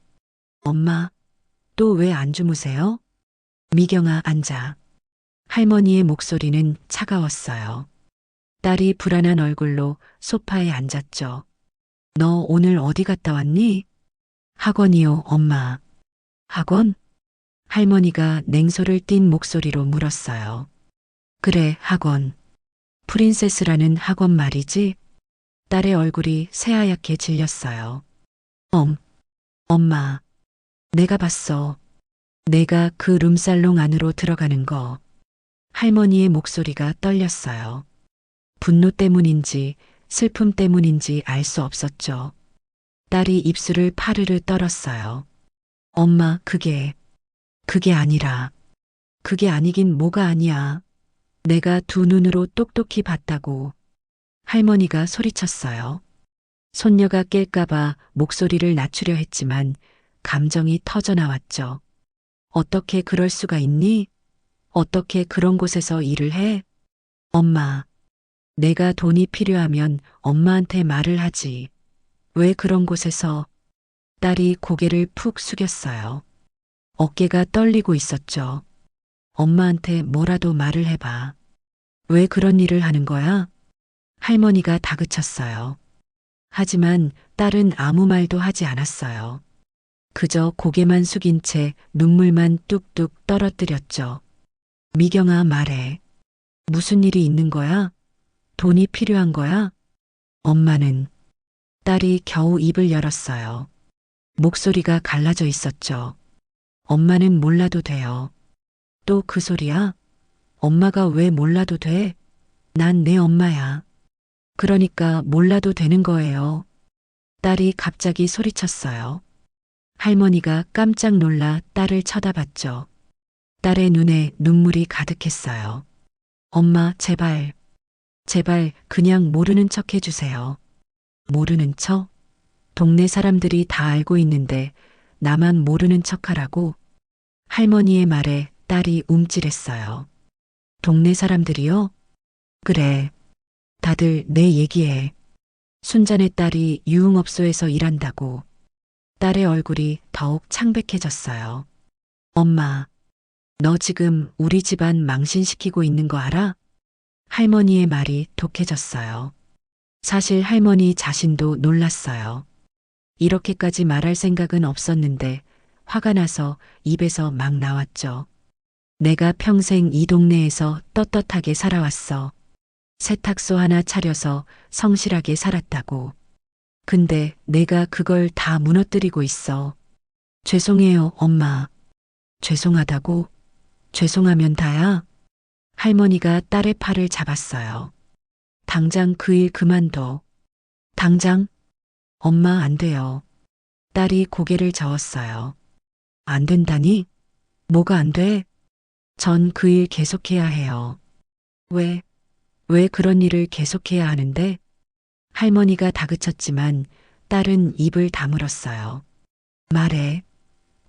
엄마, 또 왜 안 주무세요? 미경아, 앉아. 할머니의 목소리는 차가웠어요. 딸이 불안한 얼굴로 소파에 앉았죠. 너 오늘 어디 갔다 왔니? 학원이요, 엄마. 학원? 할머니가 냉소를 띤 목소리로 물었어요. 그래, 학원. 프린세스라는 학원 말이지? 딸의 얼굴이 새하얗게 질렸어요. 엄마. 내가 봤어. 내가 그 룸살롱 안으로 들어가는 거. 할머니의 목소리가 떨렸어요. 분노 때문인지 슬픔 때문인지 알 수 없었죠. 딸이 입술을 파르르 떨었어요. 엄마, 그게 아니라. 그게 아니긴 뭐가 아니야. 내가 두 눈으로 똑똑히 봤다고. 할머니가 소리쳤어요. 손녀가 깰까봐 목소리를 낮추려 했지만 감정이 터져나왔죠. 어떻게 그럴 수가 있니? 어떻게 그런 곳에서 일을 해? 엄마, 내가 돈이 필요하면 엄마한테 말을 하지. 왜 그런 곳에서? 딸이 고개를 푹 숙였어요. 어깨가 떨리고 있었죠. 엄마한테 뭐라도 말을 해봐. 왜 그런 일을 하는 거야? 할머니가 다그쳤어요. 하지만 딸은 아무 말도 하지 않았어요. 그저 고개만 숙인 채 눈물만 뚝뚝 떨어뜨렸죠. 미경아, 말해. 무슨 일이 있는 거야? 돈이 필요한 거야? 엄마는. 딸이 겨우 입을 열었어요. 목소리가 갈라져 있었죠. 엄마는 몰라도 돼요. 또 그 소리야? 엄마가 왜 몰라도 돼? 난 내 엄마야. 그러니까 몰라도 되는 거예요. 딸이 갑자기 소리쳤어요. 할머니가 깜짝 놀라 딸을 쳐다봤죠. 딸의 눈에 눈물이 가득했어요. 엄마, 제발 그냥 모르는 척 해주세요. 모르는 척? 동네 사람들이 다 알고 있는데 나만 모르는 척 하라고? 할머니의 말에 딸이 움찔했어요. 동네 사람들이요? 그래. 다들 내 얘기해. 순잔의 딸이 유흥업소에서 일한다고. 딸의 얼굴이 더욱 창백해졌어요. 엄마, 너 지금 우리 집안 망신시키고 있는 거 알아? 할머니의 말이 독해졌어요. 사실 할머니 자신도 놀랐어요. 이렇게까지 말할 생각은 없었는데 화가 나서 입에서 막 나왔죠. 내가 평생 이 동네에서 떳떳하게 살아왔어. 세탁소 하나 차려서 성실하게 살았다고. 근데 내가 그걸 다 무너뜨리고 있어. 죄송해요, 엄마. 죄송하다고? 죄송하면 다야? 할머니가 딸의 팔을 잡았어요. 당장 그 일 그만둬. 당장? 엄마 안 돼요. 딸이 고개를 저었어요. 안 된다니? 뭐가 안 돼? 전 그 일 계속해야 해요. 왜 그런 일을 계속해야 하는데? 할머니가 다그쳤지만 딸은 입을 다물었어요. 말해.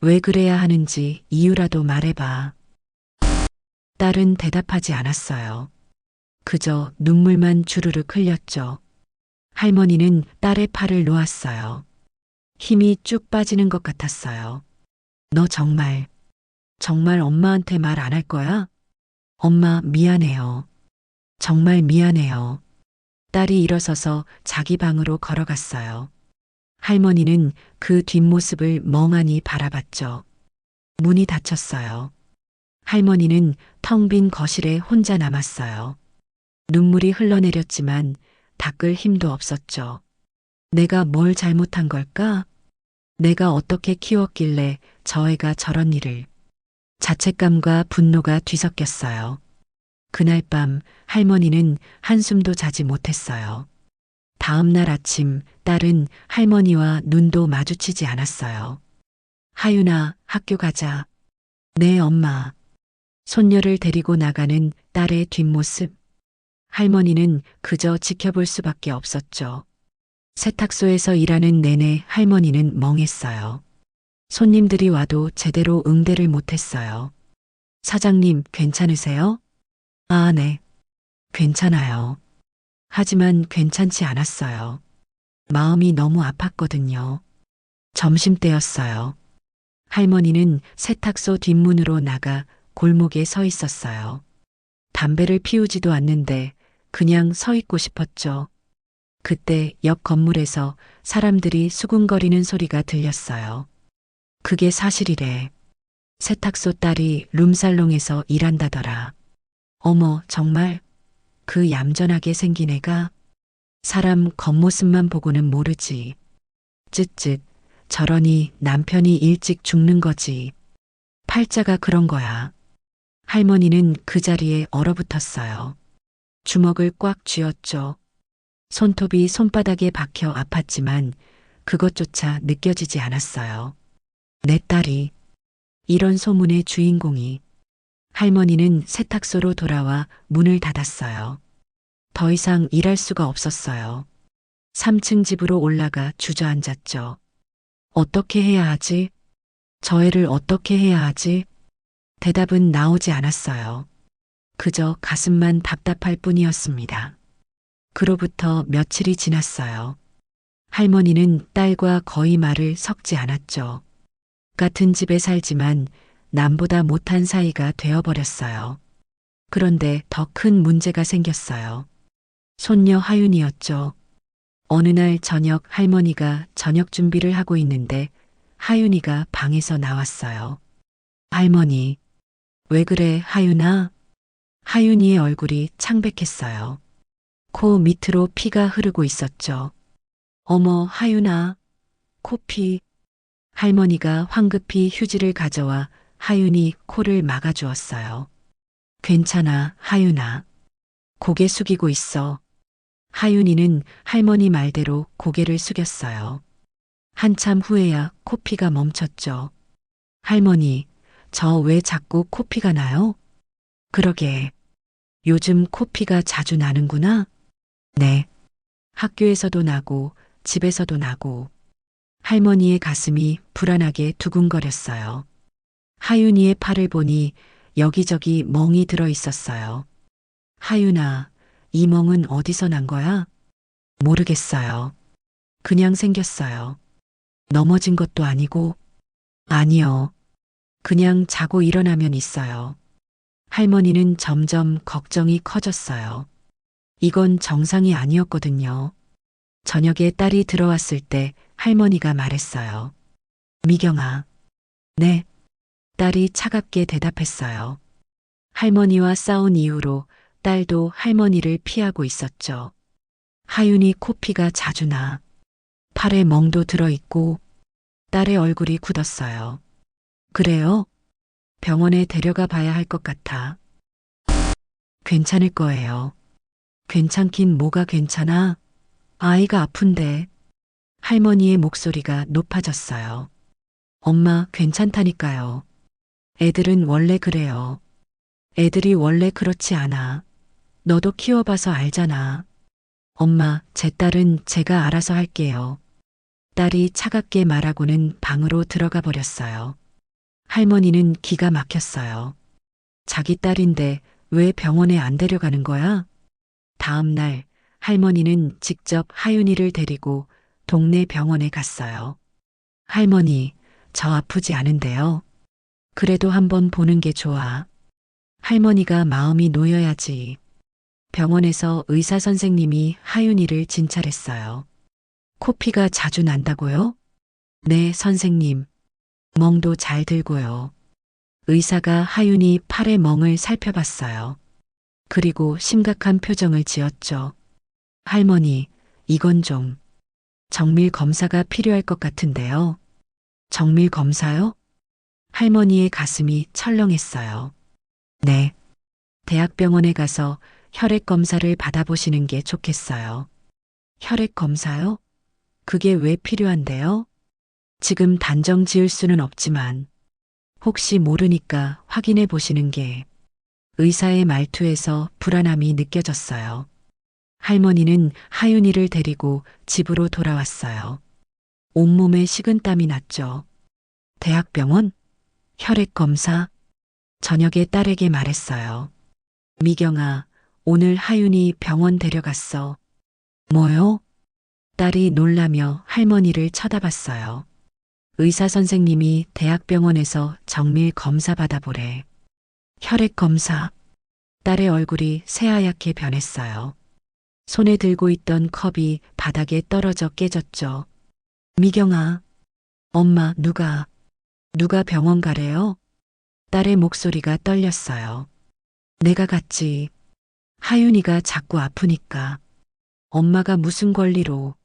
왜 그래야 하는지 이유라도 말해봐. 딸은 대답하지 않았어요. 그저 눈물만 주르륵 흘렸죠. 할머니는 딸의 팔을 놓았어요. 힘이 쭉 빠지는 것 같았어요. 너 정말 엄마한테 말 안 할 거야? 엄마 미안해요. 정말 미안해요. 딸이 일어서서 자기 방으로 걸어갔어요. 할머니는 그 뒷모습을 멍하니 바라봤죠. 문이 닫혔어요. 할머니는 텅 빈 거실에 혼자 남았어요. 눈물이 흘러내렸지만 닦을 힘도 없었죠. 내가 뭘 잘못한 걸까? 내가 어떻게 키웠길래 저 애가 저런 일을. 자책감과 분노가 뒤섞였어요. 그날 밤 할머니는 한숨도 자지 못했어요. 다음 날 아침 딸은 할머니와 눈도 마주치지 않았어요. 하윤아, 학교 가자. 네, 엄마. 손녀를 데리고 나가는 딸의 뒷모습. 할머니는 그저 지켜볼 수밖에 없었죠. 세탁소에서 일하는 내내 할머니는 멍했어요. 손님들이 와도 제대로 응대를 못했어요. 사장님, 괜찮으세요? 아, 네. 괜찮아요. 하지만 괜찮지 않았어요. 마음이 너무 아팠거든요. 점심때였어요. 할머니는 세탁소 뒷문으로 나가 골목에 서 있었어요. 담배를 피우지도 않는데 그냥 서 있고 싶었죠. 그때 옆 건물에서 사람들이 수군거리는 소리가 들렸어요. 그게 사실이래. 세탁소 딸이 룸살롱에서 일한다더라. 어머, 정말? 그 얌전하게 생긴 애가? 사람 겉모습만 보고는 모르지. 쯧쯧, 저러니 남편이 일찍 죽는 거지. 팔자가 그런 거야. 할머니는 그 자리에 얼어붙었어요. 주먹을 꽉 쥐었죠. 손톱이 손바닥에 박혀 아팠지만 그것조차 느껴지지 않았어요. 내 딸이, 이런 소문의 주인공이. 할머니는 세탁소로 돌아와 문을 닫았어요. 더 이상 일할 수가 없었어요. 3층 집으로 올라가 주저앉았죠. 어떻게 해야 하지? 저 애를 어떻게 해야 하지? 대답은 나오지 않았어요. 그저 가슴만 답답할 뿐이었습니다. 그로부터 며칠이 지났어요. 할머니는 딸과 거의 말을 섞지 않았죠. 같은 집에 살지만 남보다 못한 사이가 되어버렸어요. 그런데 더 큰 문제가 생겼어요. 손녀 하윤이었죠. 어느 날 저녁 할머니가 저녁 준비를 하고 있는데 하윤이가 방에서 나왔어요. 할머니, 왜 그래, 하윤아? 하윤이의 얼굴이 창백했어요. 코 밑으로 피가 흐르고 있었죠. 어머, 하윤아, 코피. 할머니가 황급히 휴지를 가져와 하윤이 코를 막아주었어요. 괜찮아, 하윤아. 고개 숙이고 있어. 하윤이는 할머니 말대로 고개를 숙였어요. 한참 후에야 코피가 멈췄죠. 할머니, 저 왜 자꾸 코피가 나요? 그러게. 요즘 코피가 자주 나는구나? 네. 학교에서도 나고 집에서도 나고. 할머니의 가슴이 불안하게 두근거렸어요. 하윤이의 팔을 보니 여기저기 멍이 들어 있었어요. 하윤아, 이 멍은 어디서 난 거야? 모르겠어요. 그냥 생겼어요. 넘어진 것도 아니고. 아니요. 그냥 자고 일어나면 있어요. 할머니는 점점 걱정이 커졌어요. 이건 정상이 아니었거든요. 저녁에 딸이 들어왔을 때 할머니가 말했어요. 미경아. 네. 딸이 차갑게 대답했어요. 할머니와 싸운 이후로 딸도 할머니를 피하고 있었죠. 하윤이 코피가 자주 나. 팔에 멍도 들어있고 딸의 얼굴이 굳었어요. 그래요? 병원에 데려가 봐야 할 것 같아. 괜찮을 거예요. 괜찮긴 뭐가 괜찮아? 아이가 아픈데. 할머니의 목소리가 높아졌어요. 엄마, 괜찮다니까요. 애들은 원래 그래요. 애들이 원래 그렇지 않아. 너도 키워봐서 알잖아. 엄마, 제 딸은 제가 알아서 할게요. 딸이 차갑게 말하고는 방으로 들어가 버렸어요. 할머니는 기가 막혔어요. 자기 딸인데 왜 병원에 안 데려가는 거야? 다음 날 할머니는 직접 하윤이를 데리고 동네 병원에 갔어요. 할머니, 저 아프지 않은데요. 그래도 한번 보는 게 좋아. 할머니가 마음이 놓여야지. 병원에서 의사 선생님이 하윤이를 진찰했어요. 코피가 자주 난다고요? 네, 선생님. 멍도 잘 들고요. 의사가 하윤이 팔의 멍을 살펴봤어요. 그리고 심각한 표정을 지었죠. 할머니, 이건 좀 정밀 검사가 필요할 것 같은데요. 정밀 검사요? 할머니의 가슴이 철렁했어요. 네. 대학병원에 가서 혈액 검사를 받아보시는 게 좋겠어요. 혈액 검사요? 그게 왜 필요한데요? 지금 단정 지을 수는 없지만 혹시 모르니까 확인해 보시는 게. 의사의 말투에서 불안함이 느껴졌어요. 할머니는 하윤이를 데리고 집으로 돌아왔어요. 온몸에 식은땀이 났죠. 대학병원? 혈액 검사? 저녁에 딸에게 말했어요. 미경아, 오늘 하윤이 병원 데려갔어. 뭐요? 딸이 놀라며 할머니를 쳐다봤어요. 의사 선생님이 대학병원에서 정밀 검사 받아보래. 혈액 검사. 딸의 얼굴이 새하얗게 변했어요. 손에 들고 있던 컵이 바닥에 떨어져 깨졌죠. 미경아, 엄마, 누가 병원 가래요? 딸의 목소리가 떨렸어요. 내가 갔지. 하윤이가 자꾸 아프니까. 엄마가 무슨 권리로.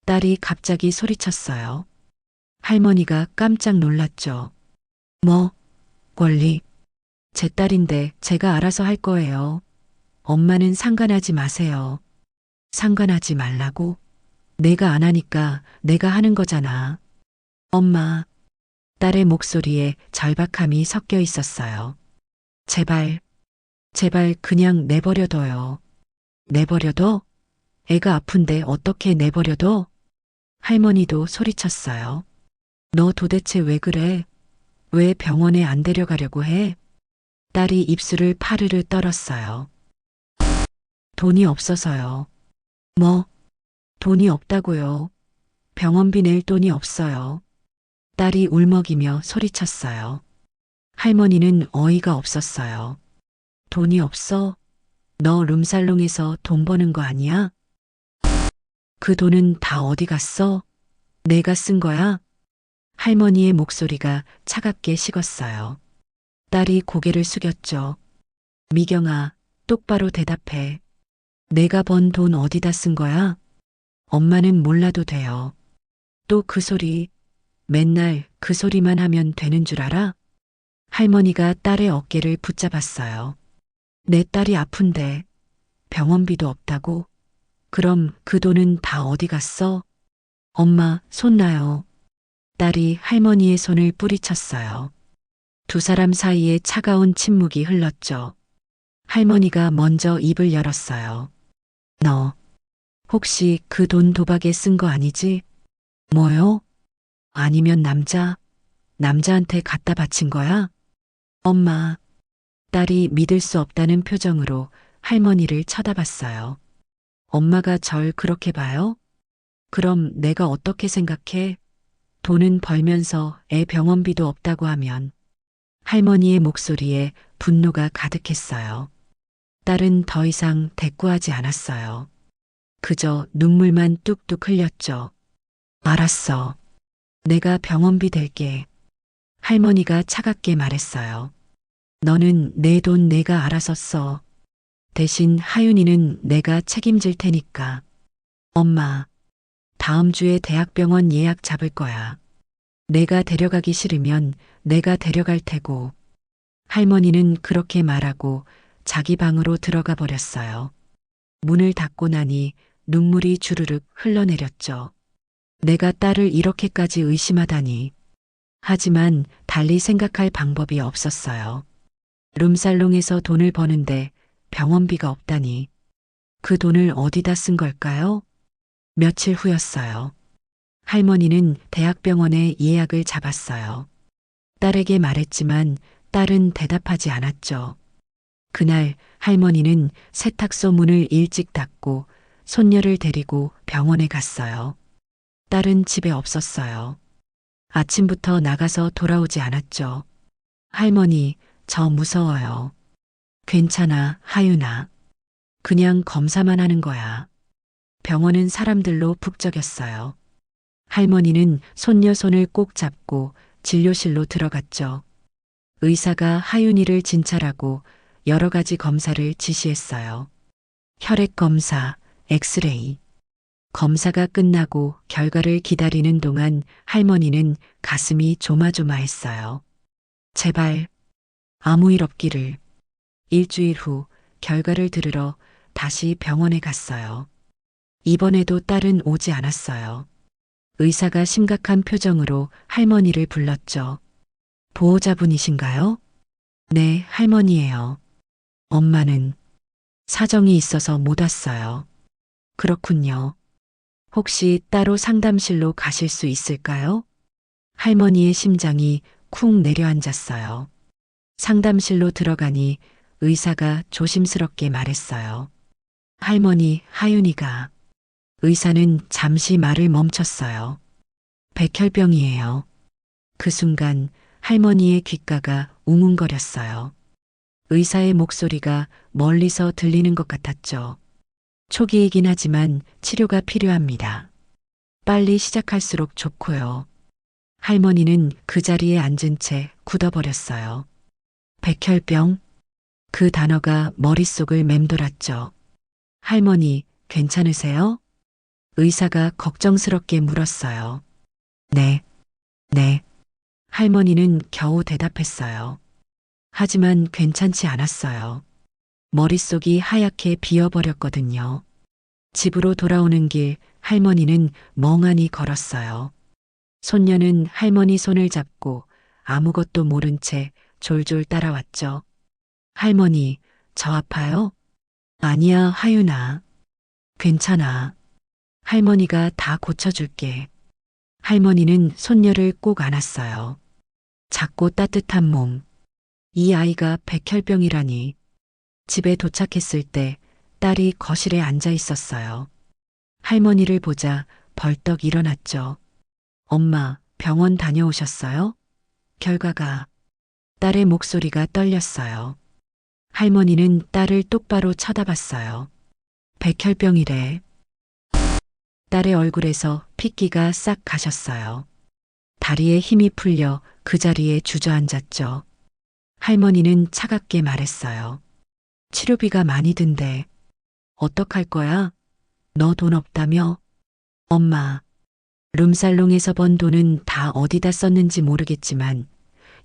딸이 갑자기 소리쳤어요. 할머니가 깜짝 놀랐죠. 뭐, 권리? 제 딸인데 제가 알아서 할 거예요. 엄마는 상관하지 마세요. 상관하지 말라고? 내가 안 하니까 내가 하는 거잖아. 엄마. 딸의 목소리에 절박함이 섞여 있었어요. 제발 그냥 내버려둬요. 내버려둬? 애가 아픈데 어떻게 내버려둬? 할머니도 소리쳤어요. 너 도대체 왜 그래? 왜 병원에 안 데려가려고 해? 딸이 입술을 파르르 떨었어요. 돈이 없어서요. 뭐? 돈이 없다고요. 병원비 낼 돈이 없어요. 딸이 울먹이며 소리쳤어요. 할머니는 어이가 없었어요. 돈이 없어? 너 룸살롱에서 돈 버는 거 아니야? 그 돈은 다 어디 갔어? 내가 쓴 거야? 할머니의 목소리가 차갑게 식었어요. 딸이 고개를 숙였죠. 미경아, 똑바로 대답해. 내가 번 돈 어디다 쓴 거야? 엄마는 몰라도 돼요. 또 그 소리, 맨날 그 소리만 하면 되는 줄 알아? 할머니가 딸의 어깨를 붙잡았어요. 내 딸이 아픈데 병원비도 없다고? 그럼 그 돈은 다 어디 갔어? 엄마, 손 놔요. 딸이 할머니의 손을 뿌리쳤어요. 두 사람 사이에 차가운 침묵이 흘렀죠. 할머니가 먼저 입을 열었어요. 너, 혹시 그 돈 도박에 쓴 거 아니지? 뭐요? 아니면 남자한테 갖다 바친 거야? 엄마. 딸이 믿을 수 없다는 표정으로 할머니를 쳐다봤어요. 엄마가 절 그렇게 봐요? 그럼 내가 어떻게 생각해? 돈은 벌면서 애 병원비도 없다고 하면. 할머니의 목소리에 분노가 가득했어요. 딸은 더 이상 대꾸하지 않았어요. 그저 눈물만 뚝뚝 흘렸죠. 알았어. 내가 병원비 댈게. 할머니가 차갑게 말했어요. 너는 내 돈 내가 알아서 써. 대신 하윤이는 내가 책임질 테니까. 엄마, 다음 주에 대학병원 예약 잡을 거야. 내가 데려가기 싫으면 내가 데려갈 테고. 할머니는 그렇게 말하고 자기 방으로 들어가 버렸어요. 문을 닫고 나니 눈물이 주르륵 흘러내렸죠. 내가 딸을 이렇게까지 의심하다니. 하지만 달리 생각할 방법이 없었어요. 룸살롱에서 돈을 버는데 병원비가 없다니. 그 돈을 어디다 쓴 걸까요? 며칠 후였어요. 할머니는 대학병원에 예약을 잡았어요. 딸에게 말했지만 딸은 대답하지 않았죠. 그날 할머니는 세탁소 문을 일찍 닫고 손녀를 데리고 병원에 갔어요. 딸은 집에 없었어요. 아침부터 나가서 돌아오지 않았죠. 할머니, 저 무서워요. 괜찮아, 하윤아. 그냥 검사만 하는 거야. 병원은 사람들로 북적였어요. 할머니는 손녀 손을 꼭 잡고 진료실로 들어갔죠. 의사가 하윤이를 진찰하고 여러 가지 검사를 지시했어요. 혈액 검사, 엑스레이. 검사가 끝나고 결과를 기다리는 동안 할머니는 가슴이 조마조마했어요. 제발 아무 일 없기를. 일주일 후 결과를 들으러 다시 병원에 갔어요. 이번에도 딸은 오지 않았어요. 의사가 심각한 표정으로 할머니를 불렀죠. 보호자분이신가요? 네, 할머니예요. 엄마는 사정이 있어서 못 왔어요. 그렇군요. 혹시 따로 상담실로 가실 수 있을까요? 할머니의 심장이 쿵 내려앉았어요. 상담실로 들어가니 의사가 조심스럽게 말했어요. 할머니, 하윤이가. 의사는 잠시 말을 멈췄어요. 백혈병이에요. 그 순간 할머니의 귓가가 웅웅거렸어요. 의사의 목소리가 멀리서 들리는 것 같았죠. 초기이긴 하지만 치료가 필요합니다. 빨리 시작할수록 좋고요. 할머니는 그 자리에 앉은 채 굳어버렸어요. 백혈병? 그 단어가 머릿속을 맴돌았죠. 할머니, 괜찮으세요? 의사가 걱정스럽게 물었어요. 네, 네. 할머니는 겨우 대답했어요. 하지만 괜찮지 않았어요. 머릿속이 하얗게 비어버렸거든요. 집으로 돌아오는 길 할머니는 멍하니 걸었어요. 손녀는 할머니 손을 잡고 아무것도 모른 채 졸졸 따라왔죠. 할머니, 저 아파요? 아니야, 하윤아. 괜찮아. 할머니가 다 고쳐줄게. 할머니는 손녀를 꼭 안았어요. 작고 따뜻한 몸. 이 아이가 백혈병이라니. 집에 도착했을 때 딸이 거실에 앉아 있었어요. 할머니를 보자 벌떡 일어났죠. 엄마, 병원 다녀오셨어요? 결과가. 딸의 목소리가 떨렸어요. 할머니는 딸을 똑바로 쳐다봤어요. 백혈병이래. 딸의 얼굴에서 핏기가 싹 가셨어요. 다리에 힘이 풀려 그 자리에 주저앉았죠. 할머니는 차갑게 말했어요. 치료비가 많이 든대. 어떡할 거야? 너 돈 없다며? 엄마, 룸살롱에서 번 돈은 다 어디다 썼는지 모르겠지만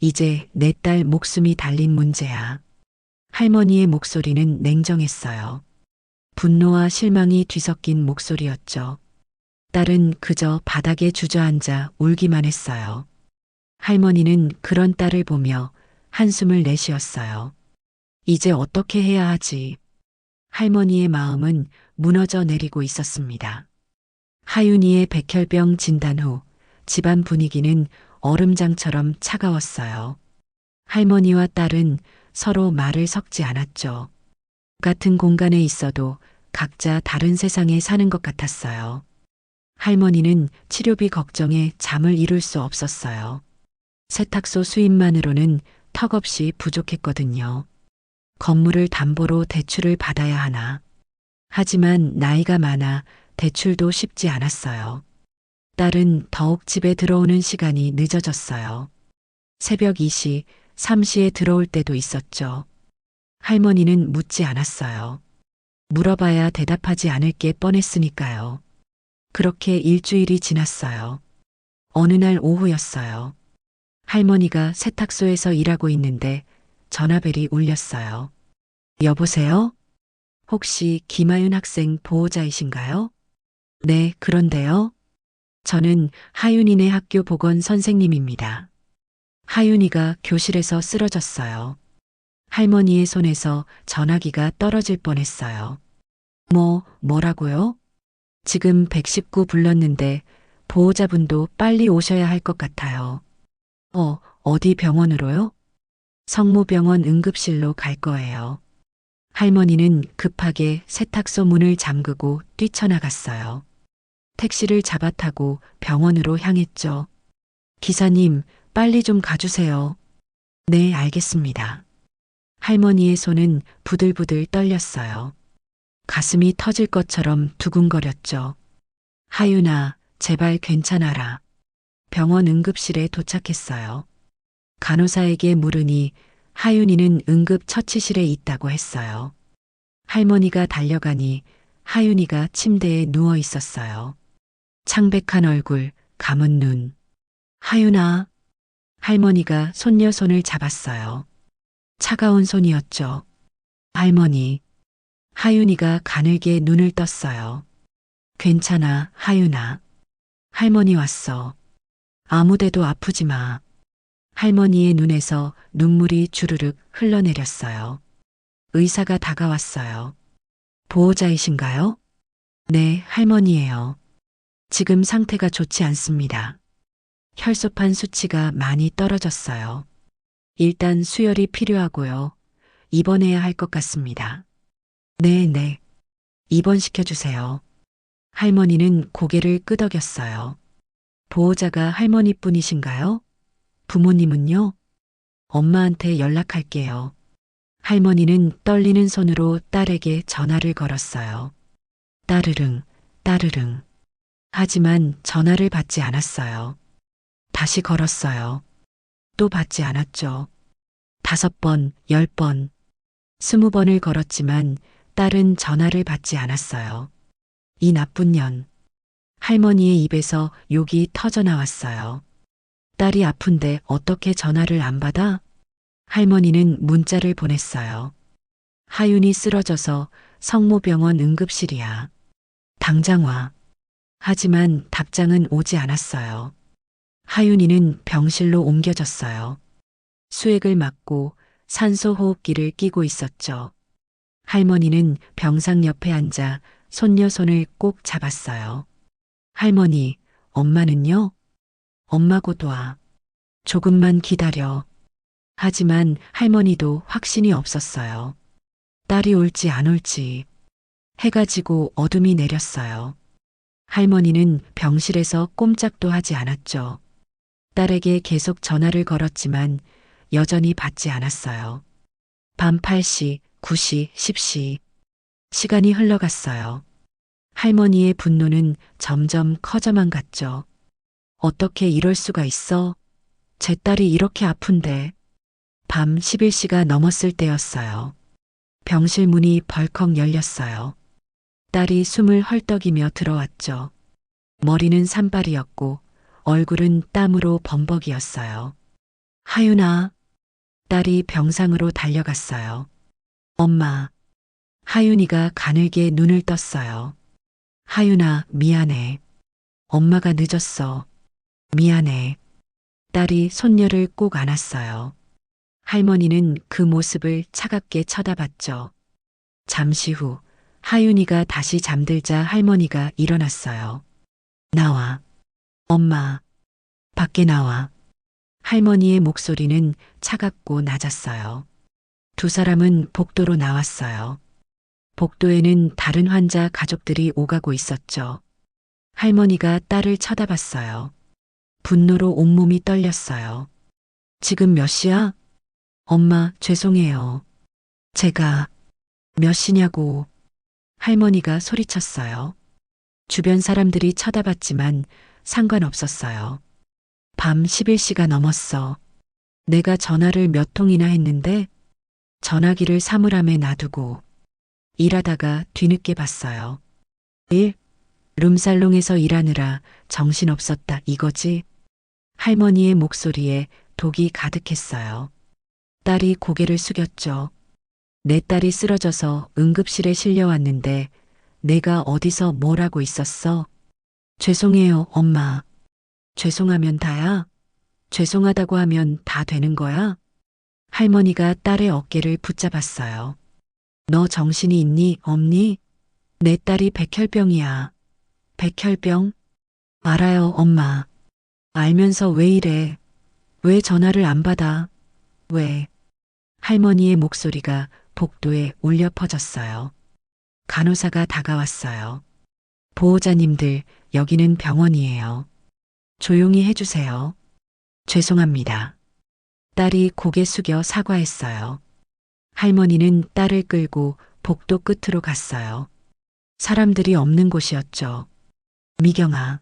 이제 내 딸 목숨이 달린 문제야. 할머니의 목소리는 냉정했어요. 분노와 실망이 뒤섞인 목소리였죠. 딸은 그저 바닥에 주저앉아 울기만 했어요. 할머니는 그런 딸을 보며 한숨을 내쉬었어요. 이제 어떻게 해야 하지? 할머니의 마음은 무너져 내리고 있었습니다. 하윤이의 백혈병 진단 후 집안 분위기는 얼음장처럼 차가웠어요. 할머니와 딸은 서로 말을 섞지 않았죠. 같은 공간에 있어도 각자 다른 세상에 사는 것 같았어요. 할머니는 치료비 걱정에 잠을 이룰 수 없었어요. 세탁소 수입만으로는 턱없이 부족했거든요. 건물을 담보로 대출을 받아야 하나. 하지만 나이가 많아 대출도 쉽지 않았어요. 딸은 더욱 집에 들어오는 시간이 늦어졌어요. 새벽 2시, 3시에 들어올 때도 있었죠. 할머니는 묻지 않았어요. 물어봐야 대답하지 않을 게 뻔했으니까요. 그렇게 일주일이 지났어요. 어느 날 오후였어요. 할머니가 세탁소에서 일하고 있는데 전화벨이 울렸어요. 여보세요? 혹시 김하윤 학생 보호자이신가요? 네, 그런데요. 저는 하윤이네 학교 보건 선생님입니다. 하윤이가 교실에서 쓰러졌어요. 할머니의 손에서 전화기가 떨어질 뻔했어요. 뭐라고요? 지금 119 불렀는데 보호자분도 빨리 오셔야 할 것 같아요. 어디 병원으로요? 성모병원 응급실로 갈 거예요. 할머니는 급하게 세탁소 문을 잠그고 뛰쳐나갔어요. 택시를 잡아타고 병원으로 향했죠. 기사님, 빨리 좀 가주세요. 네, 알겠습니다. 할머니의 손은 부들부들 떨렸어요. 가슴이 터질 것처럼 두근거렸죠. 하윤아, 제발 괜찮아라. 병원 응급실에 도착했어요. 간호사에게 물으니 하윤이는 응급처치실에 있다고 했어요. 할머니가 달려가니 하윤이가 침대에 누워 있었어요. 창백한 얼굴, 감은 눈. 하윤아. 할머니가 손녀 손을 잡았어요. 차가운 손이었죠. 할머니. 하윤이가 가늘게 눈을 떴어요. 괜찮아, 하윤아. 할머니 왔어. 아무데도 아프지 마. 할머니의 눈에서 눈물이 주르륵 흘러내렸어요. 의사가 다가왔어요. 보호자이신가요? 네, 할머니예요. 지금 상태가 좋지 않습니다. 혈소판 수치가 많이 떨어졌어요. 일단 수혈이 필요하고요. 입원해야 할 것 같습니다. 네. 입원시켜주세요. 할머니는 고개를 끄덕였어요. 보호자가 할머니뿐이신가요? 부모님은요? 엄마한테 연락할게요. 할머니는 떨리는 손으로 딸에게 전화를 걸었어요. 따르릉. 하지만 전화를 받지 않았어요. 다시 걸었어요. 또 받지 않았죠. 5번, 10번, 20번을 걸었지만 딸은 전화를 받지 않았어요. 이 나쁜 년. 할머니의 입에서 욕이 터져 나왔어요. 딸이 아픈데 어떻게 전화를 안 받아? 할머니는 문자를 보냈어요. 하윤이 쓰러져서 성모병원 응급실이야. 당장 와. 하지만 답장은 오지 않았어요. 하윤이는 병실로 옮겨졌어요. 수액을 맞고 산소 호흡기를 끼고 있었죠. 할머니는 병상 옆에 앉아 손녀 손을 꼭 잡았어요. 할머니, 엄마는요? 엄마 곧 와. 조금만 기다려. 하지만 할머니도 확신이 없었어요. 딸이 올지 안 올지. 해가 지고 어둠이 내렸어요. 할머니는 병실에서 꼼짝도 하지 않았죠. 딸에게 계속 전화를 걸었지만 여전히 받지 않았어요. 밤 8시, 9시, 10시. 시간이 흘러갔어요. 할머니의 분노는 점점 커져만 갔죠. 어떻게 이럴 수가 있어? 제 딸이 이렇게 아픈데. 밤 11시가 넘었을 때였어요. 병실 문이 벌컥 열렸어요. 딸이 숨을 헐떡이며 들어왔죠. 머리는 산발이었고 얼굴은 땀으로 범벅이었어요. 하윤아. 딸이 병상으로 달려갔어요. 엄마. 하윤이가 가늘게 눈을 떴어요. 하윤아, 미안해. 엄마가 늦었어. 미안해. 딸이 손녀를 꼭 안았어요. 할머니는 그 모습을 차갑게 쳐다봤죠. 잠시 후 하윤이가 다시 잠들자 할머니가 일어났어요. 나와. 엄마. 밖에 나와. 할머니의 목소리는 차갑고 낮았어요. 두 사람은 복도로 나왔어요. 복도에는 다른 환자 가족들이 오가고 있었죠. 할머니가 딸을 쳐다봤어요. 분노로 온몸이 떨렸어요. 지금 몇 시야? 엄마, 죄송해요. 제가 몇 시냐고. 할머니가 소리쳤어요. 주변 사람들이 쳐다봤지만 상관없었어요. 밤 11시가 넘었어. 내가 전화를 몇 통이나 했는데 전화기를 사물함에 놔두고 일하다가 뒤늦게 봤어요. 룸살롱에서 일하느라 정신없었다 이거지? 할머니의 목소리에 독이 가득했어요. 딸이 고개를 숙였죠. 내 딸이 쓰러져서 응급실에 실려왔는데 내가 어디서 뭘 하고 있었어? 죄송해요, 엄마. 죄송하면 다야? 죄송하다고 하면 다 되는 거야? 할머니가 딸의 어깨를 붙잡았어요. 너 정신이 있니, 없니? 내 딸이 백혈병이야. 백혈병? 알아요, 엄마. 알면서 왜 이래? 왜 전화를 안 받아? 왜? 할머니의 목소리가 복도에 울려 퍼졌어요. 간호사가 다가왔어요. 보호자님들, 여기는 병원이에요. 조용히 해주세요. 죄송합니다. 딸이 고개 숙여 사과했어요. 할머니는 딸을 끌고 복도 끝으로 갔어요. 사람들이 없는 곳이었죠. 미경아.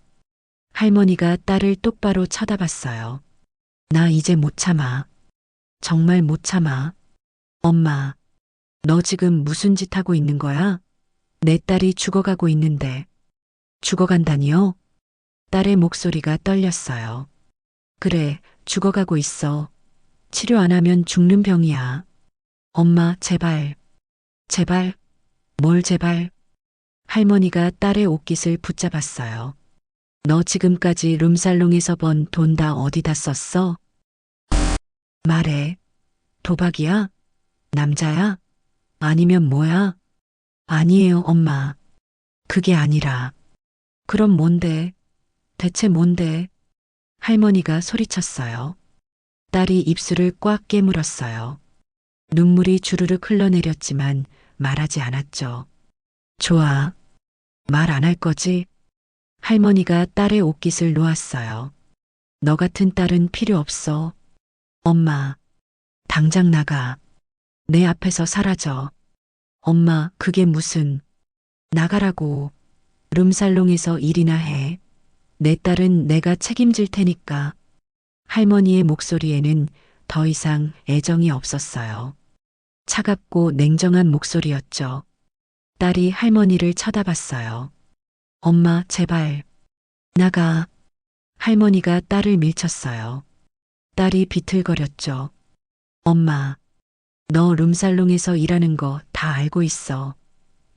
할머니가 딸을 똑바로 쳐다봤어요. 나 이제 못 참아. 정말 못 참아. 엄마, 너 지금 무슨 짓 하고 있는 거야? 내 딸이 죽어가고 있는데. 죽어간다니요? 딸의 목소리가 떨렸어요. 그래, 죽어가고 있어. 치료 안 하면 죽는 병이야. 엄마, 제발. 제발. 뭘 제발. 할머니가 딸의 옷깃을 붙잡았어요. 너 지금까지 룸살롱에서 번 돈 다 어디다 썼어? 말해. 도박이야? 남자야? 아니면 뭐야? 아니에요, 엄마. 그게 아니라. 그럼 뭔데? 대체 뭔데? 할머니가 소리쳤어요. 딸이 입술을 꽉 깨물었어요. 눈물이 주르륵 흘러내렸지만 말하지 않았죠. 좋아. 말 안 할 거지? 할머니가 딸의 옷깃을 놓았어요. 너 같은 딸은 필요 없어. 엄마, 당장 나가. 내 앞에서 사라져. 엄마, 그게 무슨. 나가라고. 룸살롱에서 일이나 해. 내 딸은 내가 책임질 테니까. 할머니의 목소리에는 더 이상 애정이 없었어요. 차갑고 냉정한 목소리였죠. 딸이 할머니를 쳐다봤어요. 엄마, 제발. 나가. 할머니가 딸을 밀쳤어요. 딸이 비틀거렸죠. 엄마, 너 룸살롱에서 일하는 거 다 알고 있어.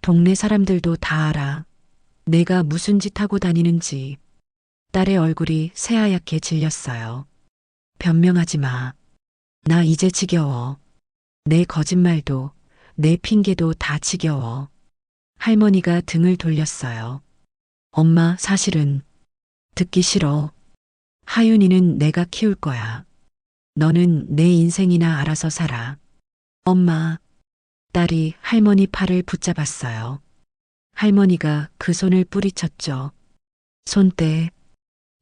동네 사람들도 다 알아. 내가 무슨 짓 하고 다니는지. 딸의 얼굴이 새하얗게 질렸어요. 변명하지 마. 나 이제 지겨워. 내 거짓말도, 내 핑계도 다 지겨워. 할머니가 등을 돌렸어요. 엄마, 사실은 듣기 싫어. 하윤이는 내가 키울 거야. 너는 내 인생이나 알아서 살아. 엄마. 딸이 할머니 팔을 붙잡았어요. 할머니가 그 손을 뿌리쳤죠. 손 떼.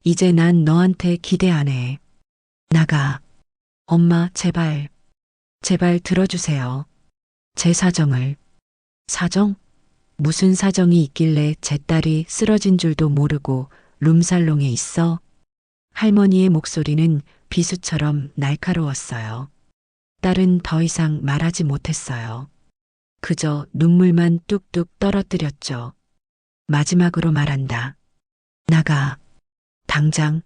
이제 난 너한테 기대 안 해. 나가. 엄마, 제발. 제발 들어주세요. 제 사정을. 사정? 무슨 사정이 있길래 제 딸이 쓰러진 줄도 모르고 룸살롱에 있어? 할머니의 목소리는 비수처럼 날카로웠어요. 딸은 더 이상 말하지 못했어요. 그저 눈물만 뚝뚝 떨어뜨렸죠. 마지막으로 말한다. 나가. 당장.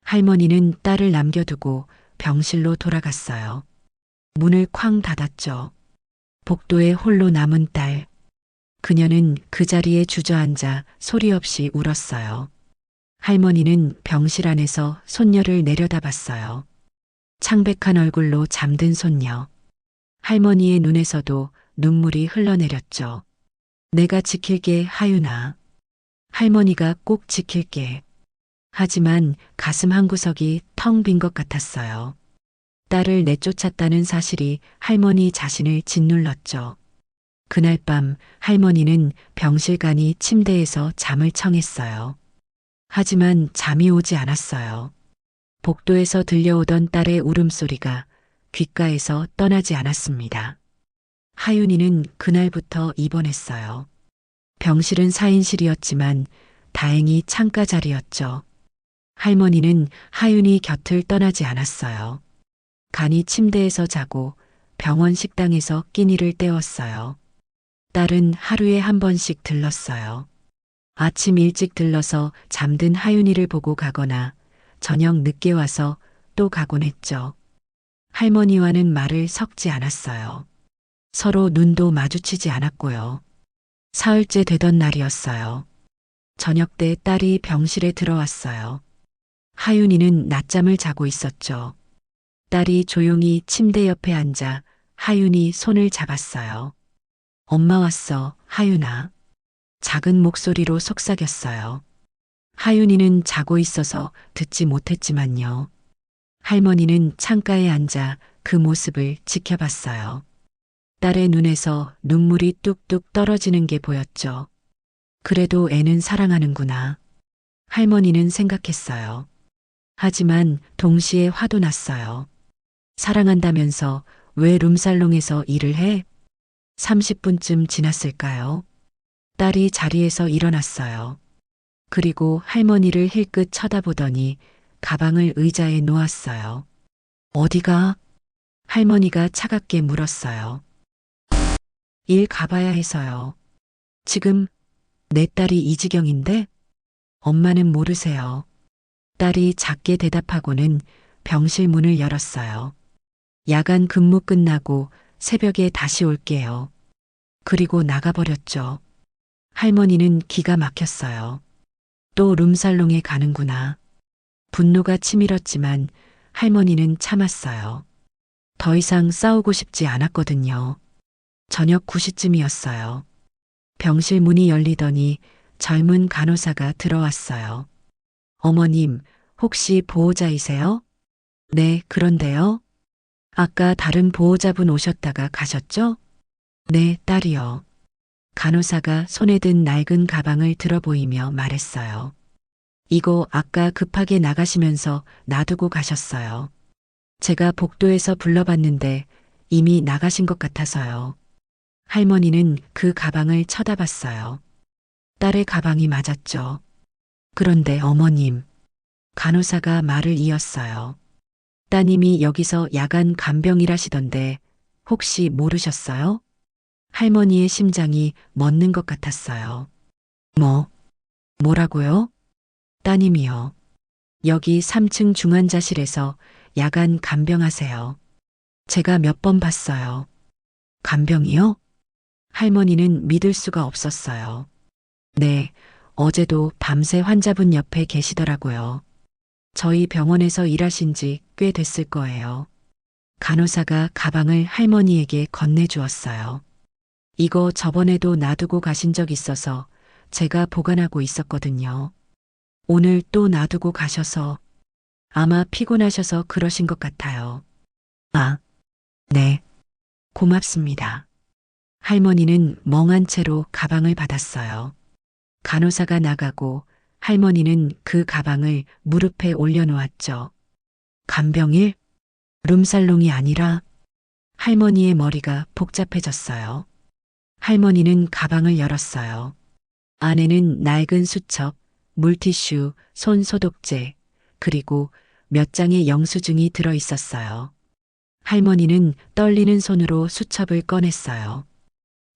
할머니는 딸을 남겨두고 병실로 돌아갔어요. 문을 쾅 닫았죠. 복도에 홀로 남은 딸. 그녀는 그 자리에 주저앉아 소리 없이 울었어요. 할머니는 병실 안에서 손녀를 내려다봤어요. 창백한 얼굴로 잠든 손녀. 할머니의 눈에서도 눈물이 흘러내렸죠. 내가 지킬게, 하윤아. 할머니가 꼭 지킬게. 하지만 가슴 한구석이 텅 빈 것 같았어요. 딸을 내쫓았다는 사실이 할머니 자신을 짓눌렀죠. 그날 밤 할머니는 병실간이 침대에서 잠을 청했어요. 하지만 잠이 오지 않았어요. 복도에서 들려오던 딸의 울음소리가 귓가에서 떠나지 않았습니다. 하윤이는 그날부터 입원했어요. 병실은 4인실이었지만 다행히 창가 자리였죠. 할머니는 하윤이 곁을 떠나지 않았어요. 간이 침대에서 자고 병원 식당에서 끼니를 때웠어요. 딸은 하루에 한 번씩 들렀어요. 아침 일찍 들러서 잠든 하윤이를 보고 가거나 저녁 늦게 와서 또 가곤 했죠. 할머니와는 말을 섞지 않았어요. 서로 눈도 마주치지 않았고요. 사흘째 되던 날이었어요. 저녁 때 딸이 병실에 들어왔어요. 하윤이는 낮잠을 자고 있었죠. 딸이 조용히 침대 옆에 앉아 하윤이 손을 잡았어요. 엄마 왔어, 하윤아. 작은 목소리로 속삭였어요. 하윤이는 자고 있어서 듣지 못했지만요. 할머니는 창가에 앉아 그 모습을 지켜봤어요. 딸의 눈에서 눈물이 뚝뚝 떨어지는 게 보였죠. 그래도 애는 사랑하는구나. 할머니는 생각했어요. 하지만 동시에 화도 났어요. 사랑한다면서 왜 룸살롱에서 일을 해? 30분쯤 지났을까요? 딸이 자리에서 일어났어요. 그리고 할머니를 힐끗 쳐다보더니 가방을 의자에 놓았어요. 어디가? 할머니가 차갑게 물었어요. 일 가봐야 해서요. 지금 내 딸이 이 지경인데? 엄마는 모르세요. 딸이 작게 대답하고는 병실 문을 열었어요. 야간 근무 끝나고 새벽에 다시 올게요. 그리고 나가버렸죠. 할머니는 기가 막혔어요. 또 룸살롱에 가는구나. 분노가 치밀었지만 할머니는 참았어요. 더 이상 싸우고 싶지 않았거든요. 저녁 9시쯤이었어요. 병실 문이 열리더니 젊은 간호사가 들어왔어요. 어머님, 혹시 보호자이세요? 네, 그런데요. 아까 다른 보호자분 오셨다가 가셨죠? 네, 딸이요. 간호사가 손에 든 낡은 가방을 들어 보이며 말했어요. 이거 아까 급하게 나가시면서 놔두고 가셨어요. 제가 복도에서 불러봤는데 이미 나가신 것 같아서요. 할머니는 그 가방을 쳐다봤어요. 딸의 가방이 맞았죠. 그런데 어머님, 간호사가 말을 이었어요. 따님이 여기서 야간 간병일하시던데 혹시 모르셨어요? 할머니의 심장이 멎는 것 같았어요. 뭐라고요? 따님이요. 여기 3층 중환자실에서 야간 간병하세요. 제가 몇 번 봤어요. 간병이요? 할머니는 믿을 수가 없었어요. 네, 어제도 밤새 환자분 옆에 계시더라고요. 저희 병원에서 일하신 지 꽤 됐을 거예요. 간호사가 가방을 할머니에게 건네주었어요. 이거 저번에도 놔두고 가신 적 있어서 제가 보관하고 있었거든요. 오늘 또 놔두고 가셔서 아마 피곤하셔서 그러신 것 같아요. 아, 네. 고맙습니다. 할머니는 멍한 채로 가방을 받았어요. 간호사가 나가고 할머니는 그 가방을 무릎에 올려놓았죠. 간병일? 룸살롱이 아니라 할머니의 머리가 복잡해졌어요. 할머니는 가방을 열었어요. 안에는 낡은 수첩, 물티슈, 손 소독제, 그리고 몇 장의 영수증이 들어 있었어요. 할머니는 떨리는 손으로 수첩을 꺼냈어요.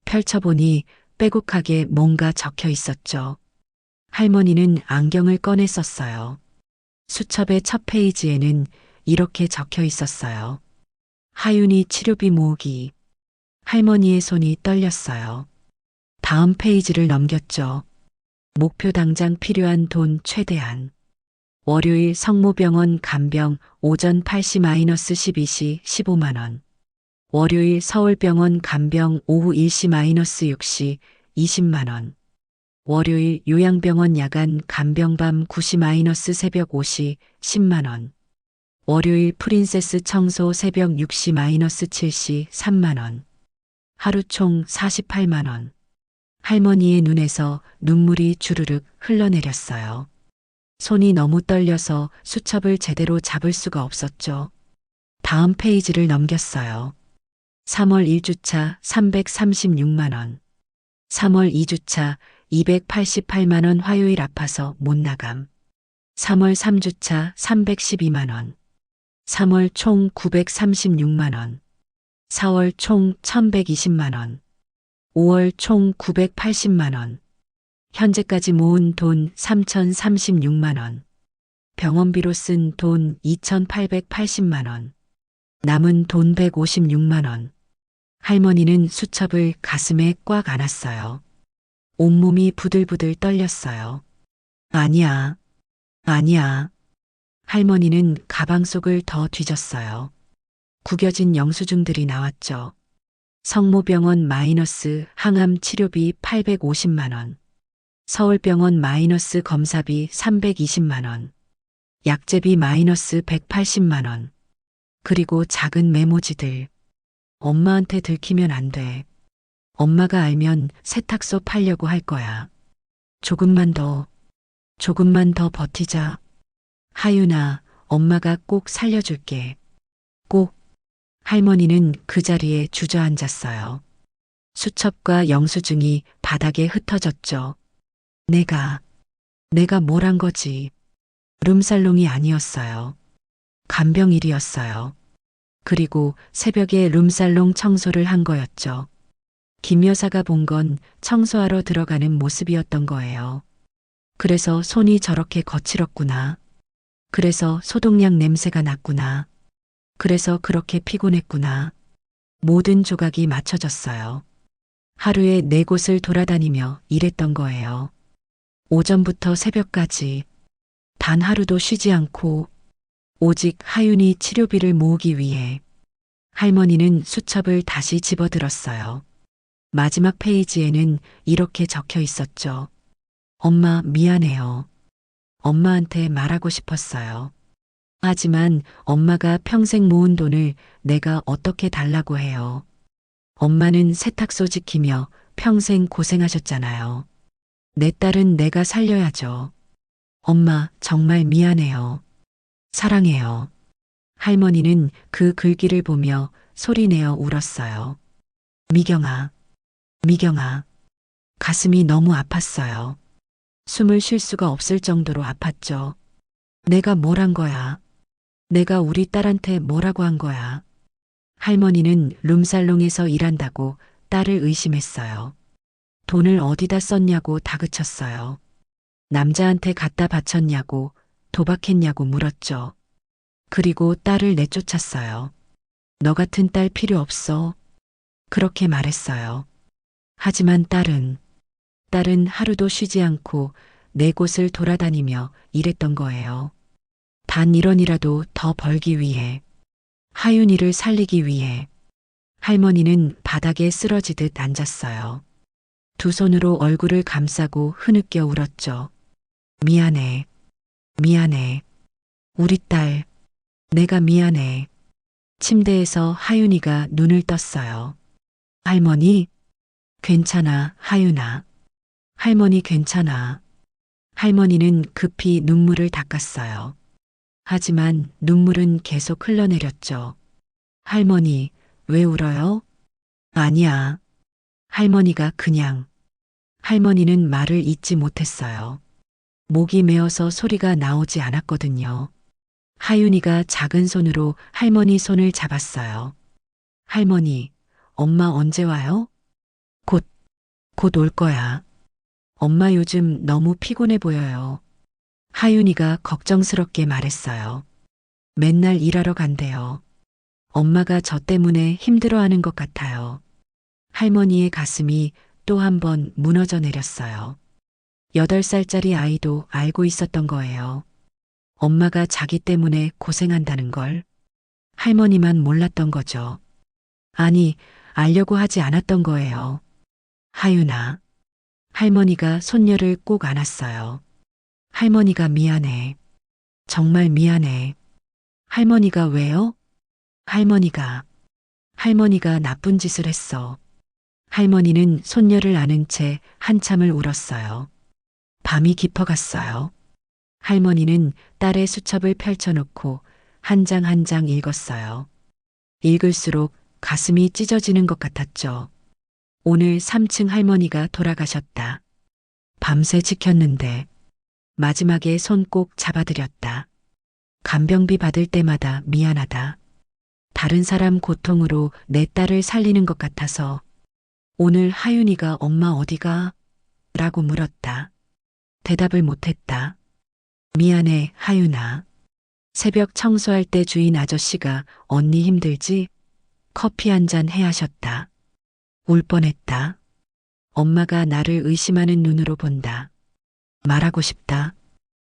펼쳐보니 빼곡하게 뭔가 적혀 있었죠. 할머니는 안경을 꺼내 썼어요. 수첩의 첫 페이지에는 이렇게 적혀 있었어요. 하윤이 치료비 모으기. 할머니의 손이 떨렸어요. 다음 페이지를 넘겼죠. 목표 당장 필요한 돈 최대한. 월요일 성모병원 간병 오전 8시-12시 15만 원. 월요일 서울병원 간병 오후 1시-6시 20만 원. 월요일 요양병원 야간 간병 밤 9시- 새벽 5시 10만 원. 월요일 프린세스 청소 새벽 6시-7시 3만 원. 하루 총 48만 원. 할머니의 눈에서 눈물이 주르륵 흘러내렸어요. 손이 너무 떨려서 수첩을 제대로 잡을 수가 없었죠. 다음 페이지를 넘겼어요. 3월 1주차 336만 원. 3월 2주차 288만 원 화요일 아파서 못 나감. 3월 3주차 312만 원. 3월 총 936만 원. 4월 총 1120만 원. 5월 총 980만 원. 현재까지 모은 돈 3036만 원. 병원비로 쓴 돈 2880만 원. 남은 돈 156만 원. 할머니는 수첩을 가슴에 꽉 안았어요. 온몸이 부들부들 떨렸어요. 아니야, 아니야. 할머니는 가방 속을 더 뒤졌어요. 구겨진 영수증들이 나왔죠. 성모병원 마이너스 항암 치료비 850만 원. 서울병원 마이너스 검사비 320만 원. 약제비 마이너스 180만 원. 그리고 작은 메모지들. 엄마한테 들키면 안 돼. 엄마가 알면 세탁소 팔려고 할 거야. 조금만 더 버티자. 하윤아, 엄마가 꼭 살려줄게. 꼭. 할머니는 그 자리에 주저앉았어요. 수첩과 영수증이 바닥에 흩어졌죠. 내가 뭘 한 거지. 룸살롱이 아니었어요. 간병일이었어요. 그리고 새벽에 룸살롱 청소를 한 거였죠. 김 여사가 본 건 청소하러 들어가는 모습이었던 거예요. 그래서 손이 저렇게 거칠었구나. 그래서 소독약 냄새가 났구나. 그래서 그렇게 피곤했구나. 모든 조각이 맞춰졌어요. 하루에 4곳을 돌아다니며 일했던 거예요. 오전부터 새벽까지 단 하루도 쉬지 않고 오직 하윤이 치료비를 모으기 위해. 할머니는 수첩을 다시 집어들었어요. 마지막 페이지에는 이렇게 적혀 있었죠. 엄마 미안해요. 엄마한테 말하고 싶었어요. 하지만 엄마가 평생 모은 돈을 내가 어떻게 달라고 해요. 엄마는 세탁소 지키며 평생 고생하셨잖아요. 내 딸은 내가 살려야죠. 엄마 정말 미안해요. 사랑해요. 할머니는 그 글귀를 보며 소리내어 울었어요. 미경아, 미경아. 가슴이 너무 아팠어요. 숨을 쉴 수가 없을 정도로 아팠죠. 내가 뭘 한 거야? 내가 우리 딸한테 뭐라고 한 거야? 할머니는 룸살롱에서 일한다고 딸을 의심했어요. 돈을 어디다 썼냐고 다그쳤어요. 남자한테 갖다 바쳤냐고, 도박했냐고 물었죠. 그리고 딸을 내쫓았어요. 너 같은 딸 필요 없어. 그렇게 말했어요. 하지만 딸은 하루도 쉬지 않고 4곳을 돌아다니며 일했던 거예요. 단 1원이라도 더 벌기 위해. 하윤이를 살리기 위해. 할머니는 바닥에 쓰러지듯 앉았어요. 두 손으로 얼굴을 감싸고 흐느껴 울었죠. 미안해. 미안해. 우리 딸. 내가 미안해. 침대에서 하윤이가 눈을 떴어요. 할머니? 괜찮아, 하윤아. 할머니 괜찮아. 할머니는 급히 눈물을 닦았어요. 하지만 눈물은 계속 흘러내렸죠. 할머니, 왜 울어요? 아니야. 할머니가 그냥. 할머니는 말을 잇지 못했어요. 목이 메어서 소리가 나오지 않았거든요. 하윤이가 작은 손으로 할머니 손을 잡았어요. 할머니, 엄마 언제 와요? 곧 올 거야. 엄마 요즘 너무 피곤해 보여요. 하윤이가 걱정스럽게 말했어요. 맨날 일하러 간대요. 엄마가 저 때문에 힘들어하는 것 같아요. 할머니의 가슴이 또 한 번 무너져 내렸어요. 8살짜리 아이도 알고 있었던 거예요. 엄마가 자기 때문에 고생한다는 걸. 할머니만 몰랐던 거죠. 아니, 알려고 하지 않았던 거예요. 하윤아. 할머니가 손녀를 꼭 안았어요. 할머니가 미안해. 정말 미안해. 할머니가 왜요? 할머니가 나쁜 짓을 했어. 할머니는 손녀를 안은 채 한참을 울었어요. 밤이 깊어갔어요. 할머니는 딸의 수첩을 펼쳐놓고 한 장 한 장 읽었어요. 읽을수록 가슴이 찢어지는 것 같았죠. 오늘 3층 할머니가 돌아가셨다. 밤새 지켰는데 마지막에 손 꼭 잡아드렸다. 간병비 받을 때마다 미안하다. 다른 사람 고통으로 내 딸을 살리는 것 같아서. 오늘 하윤이가 엄마 어디가? 라고 물었다. 대답을 못했다. 미안해, 하윤아. 새벽 청소할 때 주인 아저씨가 언니 힘들지? 커피 한 잔 해 하셨다. 울 뻔했다. 엄마가 나를 의심하는 눈으로 본다. 말하고 싶다.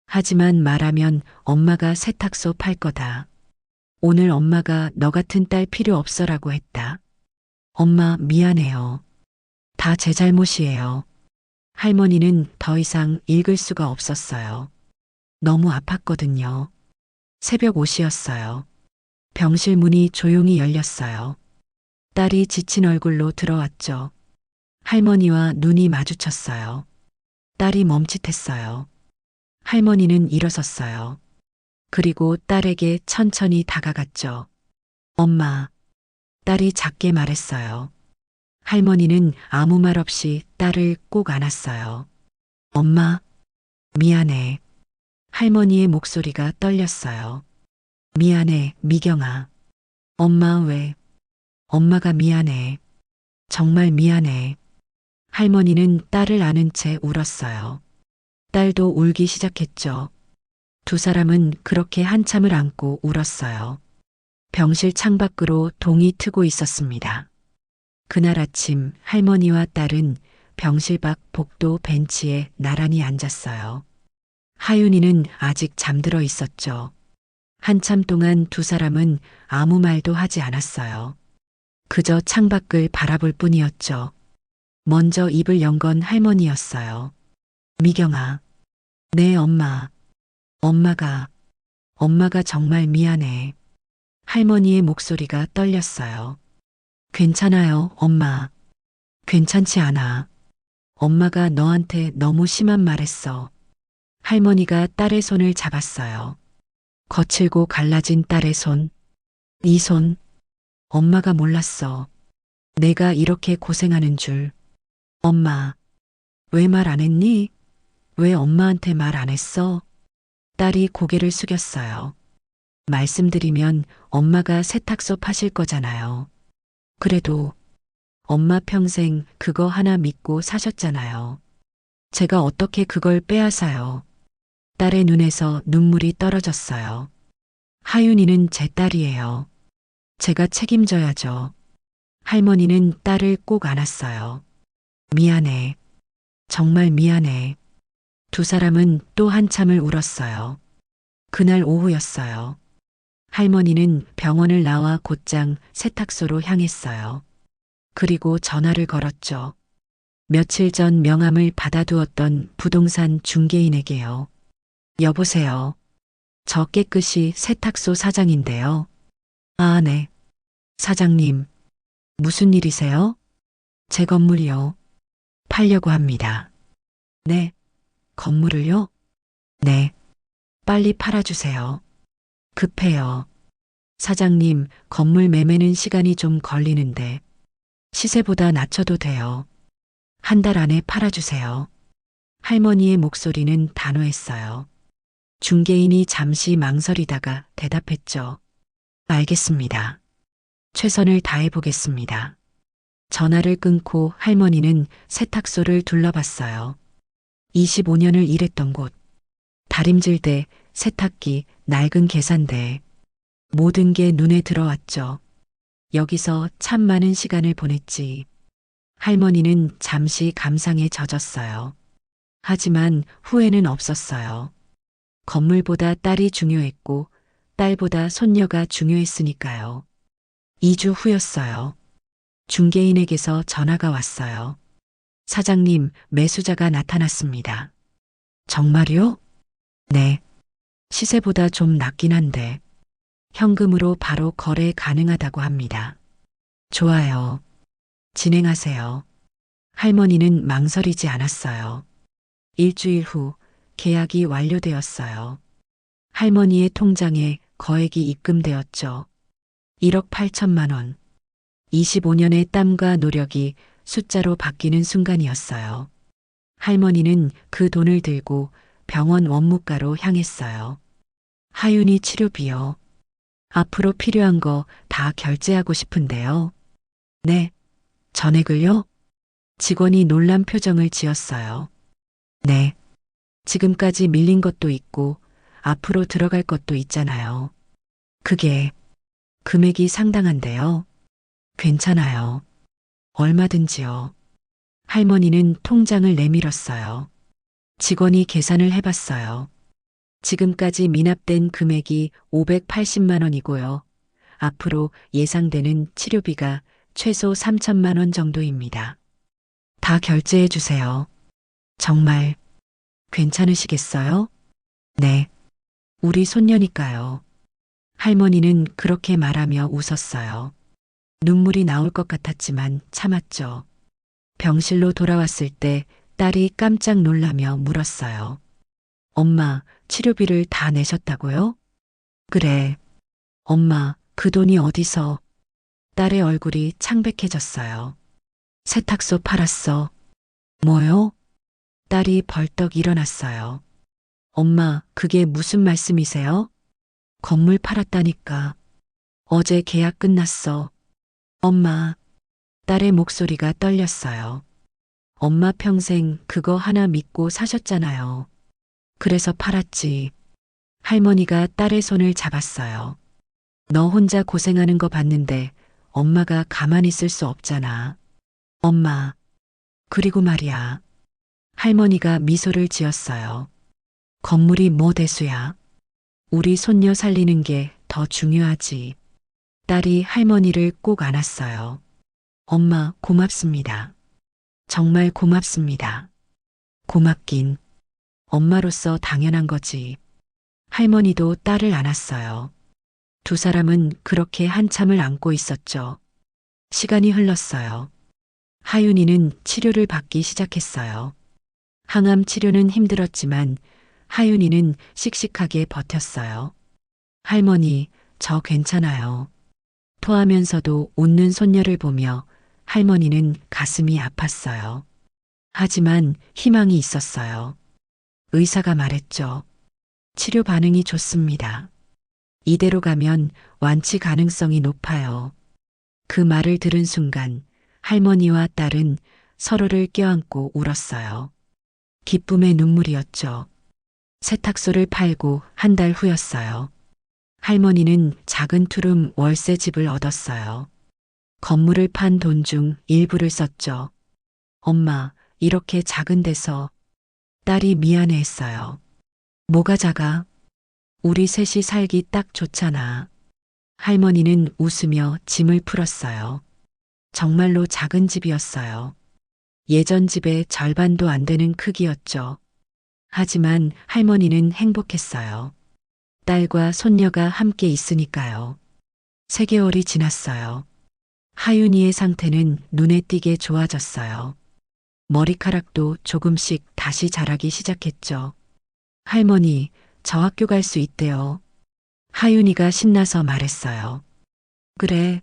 하지만 말하면 엄마가 세탁소 팔 거다. 오늘 엄마가 너 같은 딸 필요 없어라고 했다. 엄마 미안해요. 다 제 잘못이에요. 할머니는 더 이상 읽을 수가 없었어요. 너무 아팠거든요. 새벽 5시였어요. 병실 문이 조용히 열렸어요. 딸이 지친 얼굴로 들어왔죠. 할머니와 눈이 마주쳤어요. 딸이 멈칫했어요. 할머니는 일어섰어요. 그리고 딸에게 천천히 다가갔죠. 엄마. 딸이 작게 말했어요. 할머니는 아무 말 없이 딸을 꼭 안았어요. 엄마. 미안해. 할머니의 목소리가 떨렸어요. 미안해, 미경아. 엄마 왜? 엄마가 미안해. 정말 미안해. 할머니는 딸을 안은 채 울었어요. 딸도 울기 시작했죠. 두 사람은 그렇게 한참을 안고 울었어요. 병실 창밖으로 동이 트고 있었습니다. 그날 아침 할머니와 딸은 병실 밖 복도 벤치에 나란히 앉았어요. 하윤이는 아직 잠들어 있었죠. 한참 동안 두 사람은 아무 말도 하지 않았어요. 그저 창밖을 바라볼 뿐이었죠. 먼저 입을 연 건 할머니였어요. 미경아. 네, 엄마. 엄마가 정말 미안해. 할머니의 목소리가 떨렸어요. 괜찮아요, 엄마. 괜찮지 않아. 엄마가 너한테 너무 심한 말 했어. 할머니가 딸의 손을 잡았어요. 거칠고 갈라진 딸의 손. 이 손. 엄마가 몰랐어. 내가 이렇게 고생하는 줄. 엄마. 왜 말 안 했니? 왜 엄마한테 말 안 했어? 딸이 고개를 숙였어요. 말씀드리면 엄마가 세탁소 파실 거잖아요. 그래도 엄마 평생 그거 하나 믿고 사셨잖아요. 제가 어떻게 그걸 빼앗아요. 딸의 눈에서 눈물이 떨어졌어요. 하윤이는 제 딸이에요. 제가 책임져야죠. 할머니는 딸을 꼭 안았어요. 미안해. 정말 미안해. 두 사람은 또 한참을 울었어요. 그날 오후였어요. 할머니는 병원을 나와 곧장 세탁소로 향했어요. 그리고 전화를 걸었죠. 며칠 전 명함을 받아두었던 부동산 중개인에게요. 여보세요. 저 깨끗이 세탁소 사장인데요. 아, 네. 사장님. 무슨 일이세요? 제 건물이요. 팔려고 합니다. 네. 건물을요? 네. 빨리 팔아주세요. 급해요. 사장님, 건물 매매는 시간이 좀 걸리는데 시세보다 낮춰도 돼요. 한 달 안에 팔아주세요. 할머니의 목소리는 단호했어요. 중개인이 잠시 망설이다가 대답했죠. 알겠습니다. 최선을 다해보겠습니다. 전화를 끊고 할머니는 세탁소를 둘러봤어요. 25년을 일했던 곳. 다림질대, 세탁기, 낡은 계산대. 모든 게 눈에 들어왔죠. 여기서 참 많은 시간을 보냈지. 할머니는 잠시 감상에 젖었어요. 하지만 후회는 없었어요. 건물보다 딸이 중요했고 딸보다 손녀가 중요했으니까요. 2주 후였어요. 중개인에게서 전화가 왔어요. 사장님, 매수자가 나타났습니다. 정말요? 네. 시세보다 좀 낮긴 한데 현금으로 바로 거래 가능하다고 합니다. 좋아요. 진행하세요. 할머니는 망설이지 않았어요. 일주일 후 계약이 완료되었어요. 할머니의 통장에 거액이 입금되었죠. 1억 8천만 원. 25년의 땀과 노력이 숫자로 바뀌는 순간이었어요. 할머니는 그 돈을 들고 병원 원무과로 향했어요. 하윤이 치료비요. 앞으로 필요한 거 다 결제하고 싶은데요. 네. 전액을요? 직원이 놀란 표정을 지었어요. 네. 지금까지 밀린 것도 있고 앞으로 들어갈 것도 있잖아요. 그게 금액이 상당한데요. 괜찮아요. 얼마든지요. 할머니는 통장을 내밀었어요. 직원이 계산을 해봤어요. 지금까지 미납된 금액이 580만 원이고요. 앞으로 예상되는 치료비가 최소 3천만 원 정도입니다. 다 결제해 주세요. 정말 괜찮으시겠어요? 네. 우리 손녀니까요. 할머니는 그렇게 말하며 웃었어요. 눈물이 나올 것 같았지만 참았죠. 병실로 돌아왔을 때 딸이 깜짝 놀라며 물었어요. 엄마, 치료비를 다 내셨다고요? 그래. 엄마, 그 돈이 어디서? 딸의 얼굴이 창백해졌어요. 세탁소 팔았어. 뭐요? 딸이 벌떡 일어났어요. 엄마, 그게 무슨 말씀이세요? 건물 팔았다니까. 어제 계약 끝났어. 엄마, 딸의 목소리가 떨렸어요. 엄마 평생 그거 하나 믿고 사셨잖아요. 그래서 팔았지. 할머니가 딸의 손을 잡았어요. 너 혼자 고생하는 거 봤는데 엄마가 가만히 있을 수 없잖아. 엄마. 그리고 말이야. 할머니가 미소를 지었어요. 건물이 뭐 대수야. 우리 손녀 살리는 게 더 중요하지. 딸이 할머니를 꼭 안았어요. 엄마, 고맙습니다. 정말 고맙습니다. 고맙긴. 엄마로서 당연한 거지. 할머니도 딸을 안았어요. 두 사람은 그렇게 한참을 안고 있었죠. 시간이 흘렀어요. 하윤이는 치료를 받기 시작했어요. 항암 치료는 힘들었지만 하윤이는 씩씩하게 버텼어요. 할머니, 저 괜찮아요. 토하면서도 웃는 손녀를 보며 할머니는 가슴이 아팠어요. 하지만 희망이 있었어요. 의사가 말했죠. 치료 반응이 좋습니다. 이대로 가면 완치 가능성이 높아요. 그 말을 들은 순간 할머니와 딸은 서로를 껴안고 울었어요. 기쁨의 눈물이었죠. 세탁소를 팔고 한 달 후였어요. 할머니는 작은 투룸 월세 집을 얻었어요. 건물을 판 돈 중 일부를 썼죠. 엄마, 이렇게 작은 데서. 딸이 미안해했어요. 뭐가 작아? 우리 셋이 살기 딱 좋잖아. 할머니는 웃으며 짐을 풀었어요. 정말로 작은 집이었어요. 예전 집의 절반도 안 되는 크기였죠. 하지만 할머니는 행복했어요. 딸과 손녀가 함께 있으니까요. 3개월이 지났어요. 하윤이의 상태는 눈에 띄게 좋아졌어요. 머리카락도 조금씩 다시 자라기 시작했죠. 할머니, 저 학교 갈 수 있대요. 하윤이가 신나서 말했어요. 그래,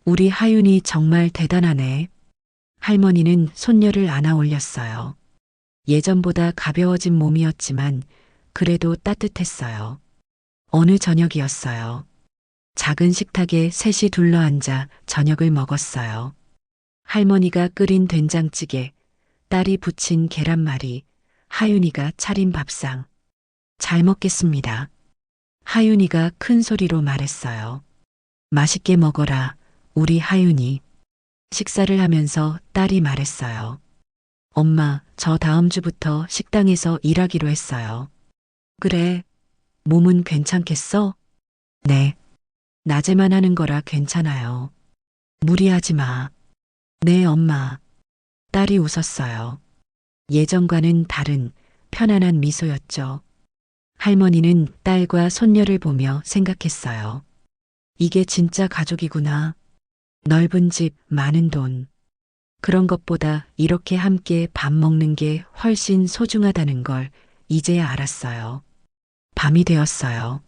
우리 하윤이 정말 대단하네. 할머니는 손녀를 안아 올렸어요. 예전보다 가벼워진 몸이었지만 그래도 따뜻했어요. 어느 저녁이었어요. 작은 식탁에 셋이 둘러앉아 저녁을 먹었어요. 할머니가 끓인 된장찌개, 딸이 부친 계란말이, 하윤이가 차린 밥상. 잘 먹겠습니다. 하윤이가 큰 소리로 말했어요. 맛있게 먹어라, 우리 하윤이. 식사를 하면서 딸이 말했어요. 엄마, 저 다음 주부터 식당에서 일하기로 했어요. 그래, 몸은 괜찮겠어? 네. 낮에만 하는 거라 괜찮아요. 무리하지 마. 네, 엄마. 딸이 웃었어요. 예전과는 다른 편안한 미소였죠. 할머니는 딸과 손녀를 보며 생각했어요. 이게 진짜 가족이구나. 넓은 집, 많은 돈. 그런 것보다 이렇게 함께 밥 먹는 게 훨씬 소중하다는 걸 이제야 알았어요. 밤이 되었어요.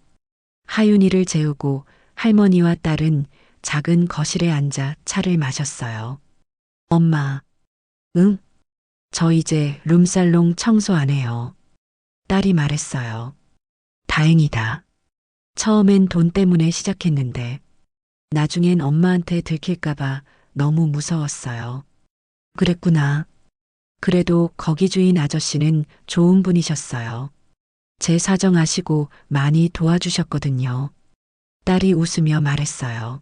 하윤이를 재우고 할머니와 딸은 작은 거실에 앉아 차를 마셨어요. 엄마, 응? 저 이제 룸살롱 청소 안 해요. 딸이 말했어요. 다행이다. 처음엔 돈 때문에 시작했는데 나중엔 엄마한테 들킬까봐 너무 무서웠어요. 그랬구나. 그래도 거기 주인 아저씨는 좋은 분이셨어요. 제 사정 아시고 많이 도와주셨거든요. 딸이 웃으며 말했어요.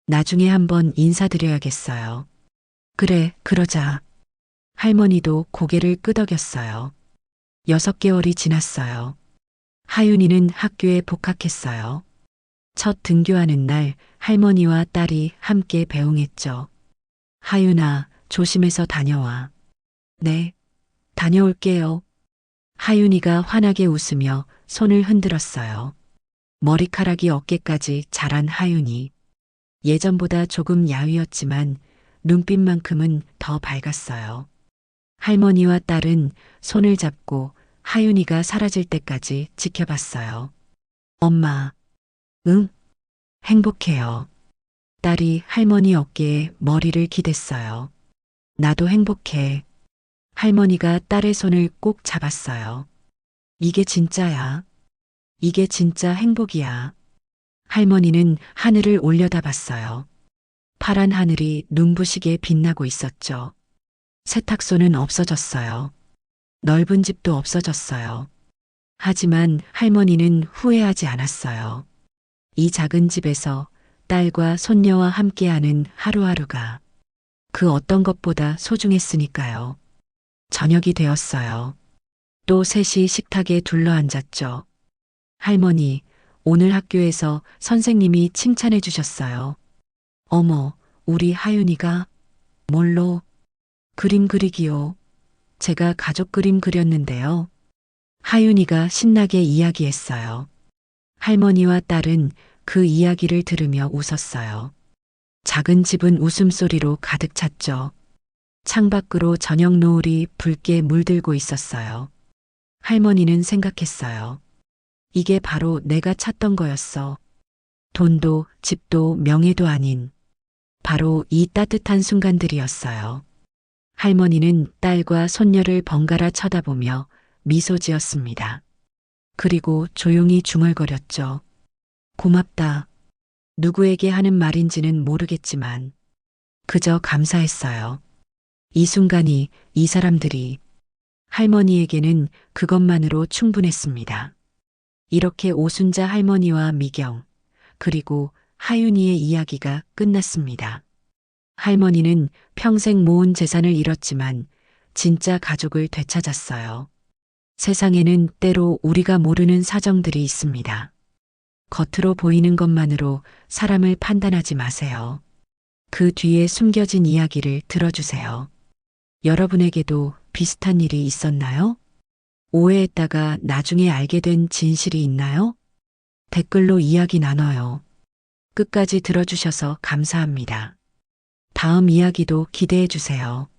나중에 한번 인사드려야겠어요. 그래, 그러자. 할머니도 고개를 끄덕였어요. 6개월이 지났어요. 하윤이는 학교에 복학했어요. 첫 등교하는 날 할머니와 딸이 함께 배웅했죠. 하윤아, 조심해서 다녀와. 네, 다녀올게요. 하윤이가 환하게 웃으며 손을 흔들었어요. 머리카락이 어깨까지 자란 하윤이. 예전보다 조금 야위었지만 눈빛만큼은 더 밝았어요. 할머니와 딸은 손을 잡고 하윤이가 사라질 때까지 지켜봤어요. 엄마, 응? 행복해요. 딸이 할머니 어깨에 머리를 기댔어요. 나도 행복해. 할머니가 딸의 손을 꼭 잡았어요. 이게 진짜야. 이게 진짜 행복이야. 할머니는 하늘을 올려다봤어요. 파란 하늘이 눈부시게 빛나고 있었죠. 세탁소는 없어졌어요. 넓은 집도 없어졌어요. 하지만 할머니는 후회하지 않았어요. 이 작은 집에서 딸과 손녀와 함께하는 하루하루가 그 어떤 것보다 소중했으니까요. 저녁이 되었어요. 또 셋이 식탁에 둘러앉았죠. 할머니, 오늘 학교에서 선생님이 칭찬해 주셨어요. 어머, 우리 하윤이가 뭘로? 그림 그리기요. 제가 가족 그림 그렸는데요. 하윤이가 신나게 이야기했어요. 할머니와 딸은 그 이야기를 들으며 웃었어요. 작은 집은 웃음소리로 가득 찼죠. 창밖으로 저녁 노을이 붉게 물들고 있었어요. 할머니는 생각했어요. 이게 바로 내가 찾던 거였어. 돈도 집도 명예도 아닌 바로 이 따뜻한 순간들이었어요. 할머니는 딸과 손녀를 번갈아 쳐다보며 미소 지었습니다. 그리고 조용히 중얼거렸죠. 고맙다. 누구에게 하는 말인지는 모르겠지만 그저 감사했어요. 이 순간이, 이 사람들이 할머니에게는 그것만으로 충분했습니다. 이렇게 오순자 할머니와 미경, 그리고 하윤이의 이야기가 끝났습니다. 할머니는 평생 모은 재산을 잃었지만 진짜 가족을 되찾았어요. 세상에는 때로 우리가 모르는 사정들이 있습니다. 겉으로 보이는 것만으로 사람을 판단하지 마세요. 그 뒤에 숨겨진 이야기를 들어주세요. 여러분에게도 비슷한 일이 있었나요? 오해했다가 나중에 알게 된 진실이 있나요? 댓글로 이야기 나눠요. 끝까지 들어주셔서 감사합니다. 다음 이야기도 기대해 주세요.